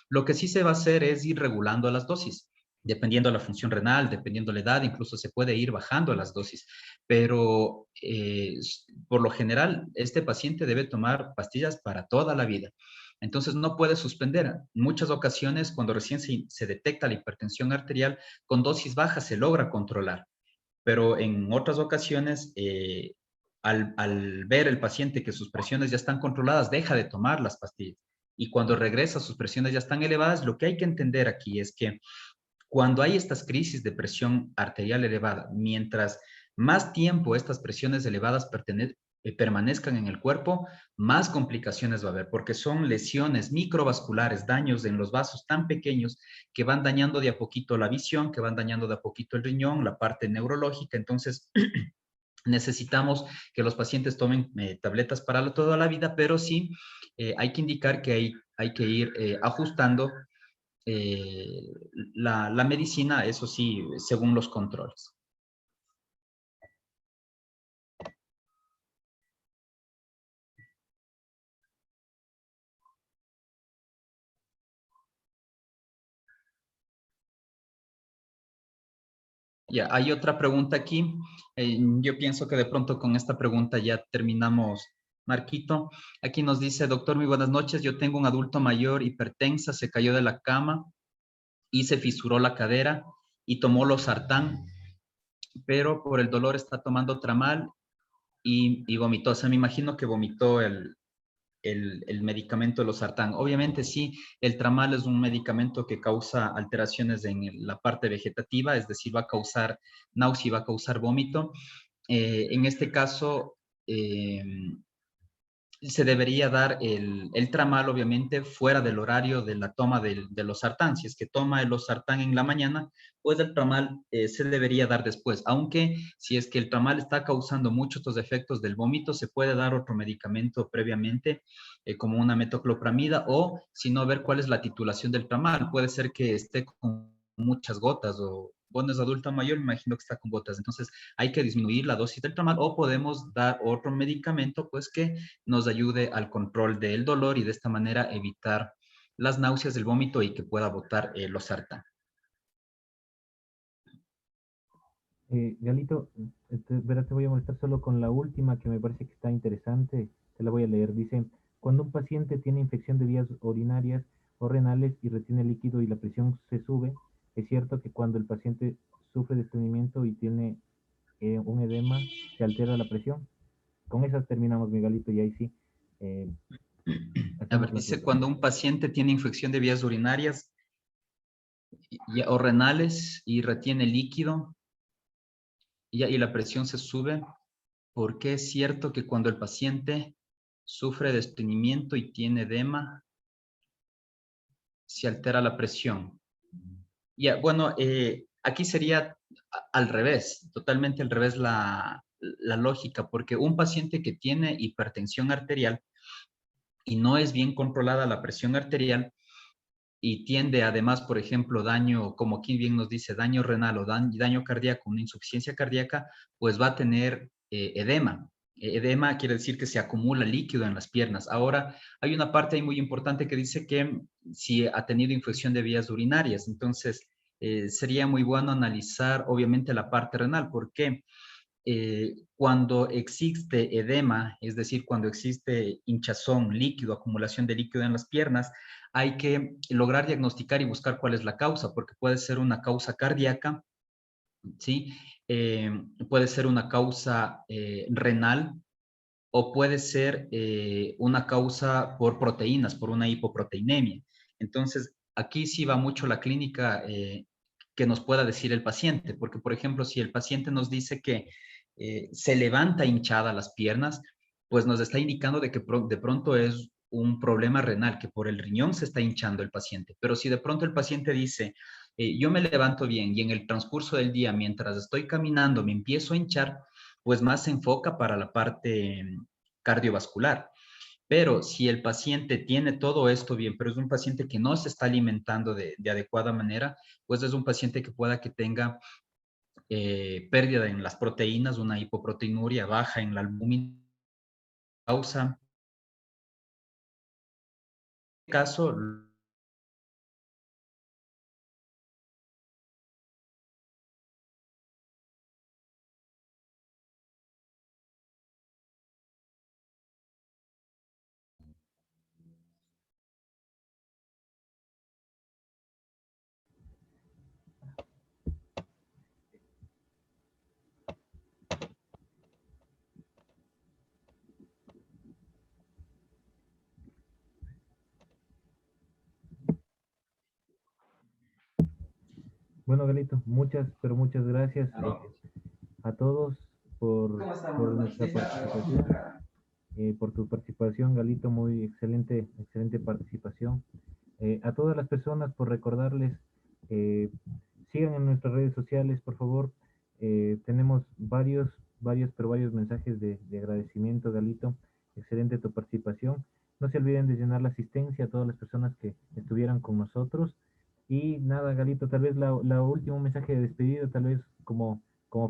Lo que sí se va a hacer es ir regulando las dosis, dependiendo de la función renal, dependiendo de la edad, incluso se puede ir bajando las dosis, pero por lo general este paciente debe tomar pastillas para toda la vida. Entonces no puede suspender. En muchas ocasiones, cuando recién se detecta la hipertensión arterial, con dosis bajas se logra controlar, pero en otras ocasiones, al ver el paciente que sus presiones ya están controladas, deja de tomar las pastillas. Y cuando regresa, sus presiones ya están elevadas. Lo que hay que entender aquí es que cuando hay estas crisis de presión arterial elevada, mientras más tiempo estas presiones elevadas permanezcan en el cuerpo, más complicaciones va a haber, porque son lesiones microvasculares, daños en los vasos tan pequeños que van dañando de a poquito la visión, que van dañando de a poquito el riñón, la parte neurológica. Entonces, necesitamos que los pacientes tomen tabletas para toda la vida, pero sí hay que indicar que hay que ir ajustando eh, la medicina, eso sí, según los controles. Ya, hay otra pregunta aquí. Yo pienso que de pronto con esta pregunta ya terminamos, Marquito. Aquí nos dice, doctor, muy buenas noches. Yo tengo un adulto mayor hipertensa, se cayó de la cama y se fisuró la cadera y tomó losartán, pero por el dolor está tomando tramal y vomitó. O sea, me imagino que vomitó el medicamento losartán. Obviamente sí, el tramal es un medicamento que causa alteraciones en la parte vegetativa, es decir, va a causar náusea y va a causar vómito. En este caso, eh, se debería dar el tramal, obviamente, fuera del horario de la toma de losartán. Si es que toma el losartán en la mañana, pues el tramal se debería dar después. Aunque si es que el tramal está causando muchos estos efectos del vómito, se puede dar otro medicamento previamente, como una metoclopramida, o si no, ver cuál es la titulación del tramal. Puede ser que esté con muchas gotas, o bueno, es adulta mayor, me imagino que está con gotas. Entonces hay que disminuir la dosis del tramal, o podemos dar otro medicamento, pues que nos ayude al control del dolor y de esta manera evitar las náuseas, el vómito y que pueda botar losartán. Galito, verás, te voy a molestar solo con la última que me parece que está interesante. Te la voy a leer. Dice, cuando un paciente tiene infección de vías urinarias o renales y retiene líquido y la presión se sube, es cierto que cuando el paciente sufre de estreñimiento y tiene un edema, se altera la presión. Con esas terminamos, Miguelito, y ahí sí, A hacemos ver, la dice, pregunta. cuando un paciente tiene infección de vías urinarias o renales y retiene líquido y la presión se sube, ¿por qué es cierto que cuando el paciente sufre de estreñimiento y tiene edema, se altera la presión? Ya, bueno, aquí sería al revés, totalmente al revés la lógica, porque un paciente que tiene hipertensión arterial y no es bien controlada la presión arterial y tiende además, por ejemplo, daño, como aquí bien nos dice, daño renal o daño cardíaco, una insuficiencia cardíaca, pues va a tener edema. Edema quiere decir que se acumula líquido en las piernas. Ahora, hay una parte ahí muy importante que dice que si ha tenido infección de vías urinarias, entonces sería muy bueno analizar obviamente la parte renal. ¿Por qué? Cuando existe edema, es decir, cuando existe hinchazón, líquido, acumulación de líquido en las piernas, hay que lograr diagnosticar y buscar cuál es la causa, porque puede ser una causa cardíaca, ¿sí? Puede ser una causa renal o puede ser una causa por proteínas, por una hipoproteinemia. Entonces, aquí sí va mucho la clínica que nos pueda decir el paciente, porque, por ejemplo, si el paciente nos dice que se levanta hinchada las piernas, pues nos está indicando de que de pronto es un problema renal, que por el riñón se está hinchando el paciente. Pero si de pronto el paciente dice, yo me levanto bien y en el transcurso del día, mientras estoy caminando, me empiezo a hinchar, pues más se enfoca para la parte cardiovascular. Pero si el paciente tiene todo esto bien, pero es un paciente que no se está alimentando de adecuada manera, pues es un paciente que pueda que tenga pérdida en las proteínas, una hipoproteinuria baja en la albúmina, causa, en este caso, Bueno, Galito, muchas, pero muchas gracias a todos por nuestra participación, por tu participación, Galito, muy excelente, excelente participación. A todas las personas por recordarles, eh, sigan en nuestras redes sociales, por favor. Tenemos varios mensajes de agradecimiento, Galito. Excelente tu participación. No se olviden de llenar la asistencia a todas las personas que estuvieran con nosotros. Y nada, Galito, tal vez la último mensaje de despedida, tal vez como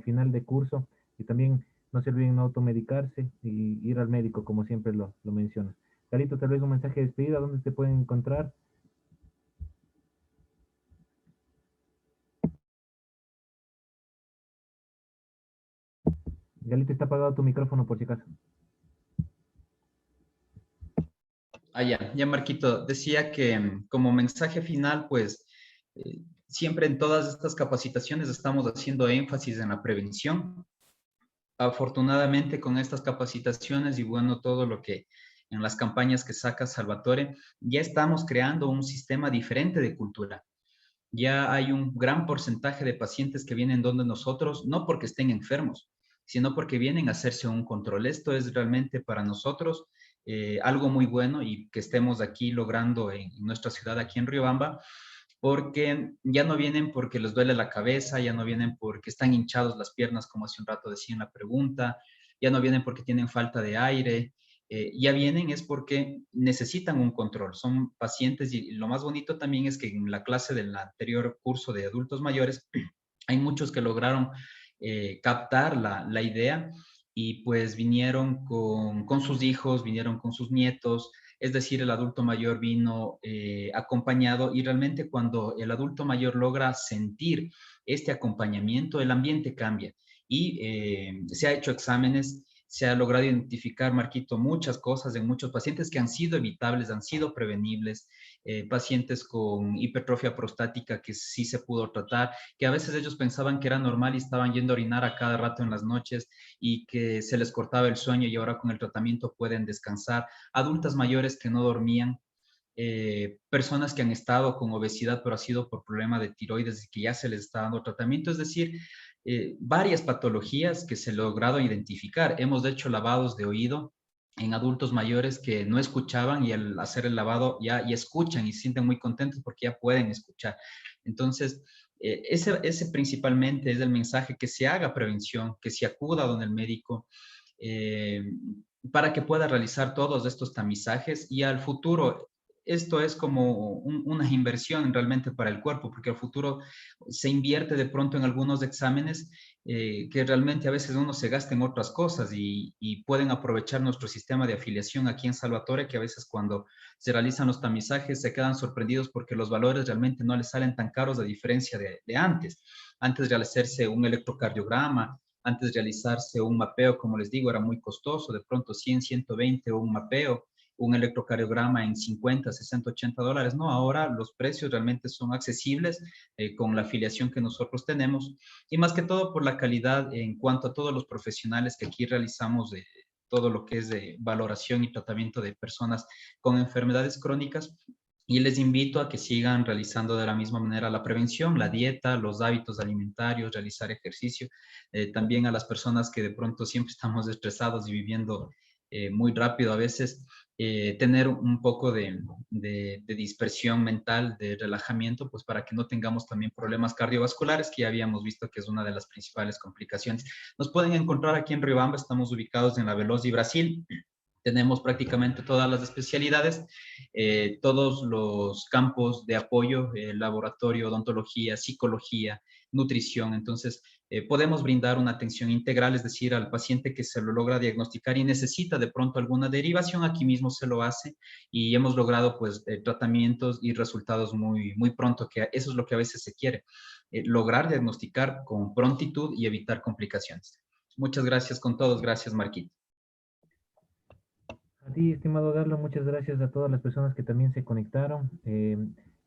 final de curso. Y también no se olviden no automedicarse y ir al médico, como siempre lo mencionas. Galito, tal vez un mensaje de despedida, ¿dónde te pueden encontrar? Galito, está apagado tu micrófono por si acaso. ya Marquito, decía que como mensaje final, pues siempre en todas estas capacitaciones estamos haciendo énfasis en la prevención. Afortunadamente con estas capacitaciones y bueno, todo lo que en las campañas que saca Salvatore, ya estamos creando un sistema diferente de cultura. Ya hay un gran porcentaje de pacientes que vienen donde nosotros, no porque estén enfermos, sino porque vienen a hacerse un control. Esto es realmente para nosotros algo muy bueno y que estemos aquí logrando en nuestra ciudad, aquí en Riobamba, porque ya no vienen porque les duele la cabeza, ya no vienen porque están hinchados las piernas, como hace un rato decía en la pregunta, ya no vienen porque tienen falta de aire, ya vienen es porque necesitan un control, son pacientes y lo más bonito también es que en la clase del anterior curso de adultos mayores hay muchos que lograron captar la idea y pues vinieron con sus hijos, vinieron con sus nietos, es decir, el adulto mayor vino acompañado y realmente cuando el adulto mayor logra sentir este acompañamiento, el ambiente cambia y se ha hecho exámenes, se ha logrado identificar, Marquito, muchas cosas en muchos pacientes que han sido evitables, han sido prevenibles, pacientes con hipertrofia prostática que sí se pudo tratar, que a veces ellos pensaban que era normal y estaban yendo a orinar a cada rato en las noches y que se les cortaba el sueño y ahora con el tratamiento pueden descansar, adultas mayores que no dormían, personas que han estado con obesidad pero ha sido por problema de tiroides y que ya se les está dando tratamiento, es decir, varias patologías que se ha logrado identificar. Hemos hecho lavados de oído en adultos mayores que no escuchaban y al hacer el lavado ya escuchan y se sienten muy contentos porque ya pueden escuchar. Entonces, ese principalmente es el mensaje, que se haga prevención, que se acuda donde el médico, eh, para que pueda realizar todos estos tamizajes y al futuro esto es como una inversión realmente para el cuerpo, porque al futuro se invierte de pronto en algunos exámenes que realmente a veces uno se gasta en otras cosas y pueden aprovechar nuestro sistema de afiliación aquí en Salvatore, que a veces cuando se realizan los tamizajes se quedan sorprendidos porque los valores realmente no les salen tan caros a diferencia de antes. Antes de hacerse un electrocardiograma, antes de realizarse un mapeo, como les digo, era muy costoso, de pronto 100, 120 un mapeo, un electrocardiograma en 50, 60, 80 dólares. No, ahora los precios realmente son accesibles con la afiliación que nosotros tenemos y más que todo por la calidad en cuanto a todos los profesionales que aquí realizamos de todo lo que es de valoración y tratamiento de personas con enfermedades crónicas. Y les invito a que sigan realizando de la misma manera la prevención, la dieta, los hábitos alimentarios, realizar ejercicio. También a las personas que de pronto siempre estamos estresados y viviendo muy rápido a veces, tener un poco de dispersión mental, de relajamiento, pues para que no tengamos también problemas cardiovasculares, que ya habíamos visto que es una de las principales complicaciones. Nos pueden encontrar aquí en Riobamba, estamos ubicados en la Veloz y Brasil. Tenemos prácticamente todas las especialidades, todos los campos de apoyo, laboratorio, odontología, psicología, nutrición. Entonces, podemos brindar una atención integral, es decir, al paciente que se lo logra diagnosticar y necesita de pronto alguna derivación, aquí mismo se lo hace y hemos logrado pues tratamientos y resultados muy, muy pronto, que eso es lo que a veces se quiere, lograr diagnosticar con prontitud y evitar complicaciones. Muchas gracias con todos. Gracias, Marquito. A ti, estimado Garlo, muchas gracias a todas las personas que también se conectaron.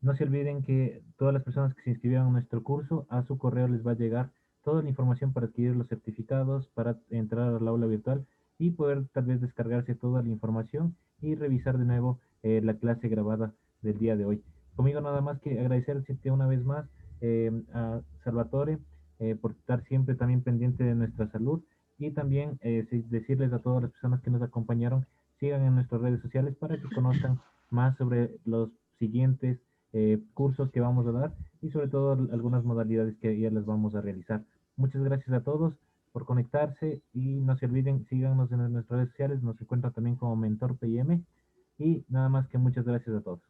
No se olviden que todas las personas que se inscribieron a nuestro curso, a su correo les va a llegar toda la información para adquirir los certificados, para entrar al aula virtual y poder tal vez descargarse toda la información y revisar de nuevo la clase grabada del día de hoy. Conmigo nada más que agradecerte una vez más a Salvatore por estar siempre también pendiente de nuestra salud y también decirles a todas las personas que nos acompañaron sigan en nuestras redes sociales para que conozcan más sobre los siguientes cursos que vamos a dar y sobre todo algunas modalidades que ya las vamos a realizar. Muchas gracias a todos por conectarse y no se olviden, síganos en nuestras redes sociales, nos encuentran también como Mentor PIM y nada más que muchas gracias a todos.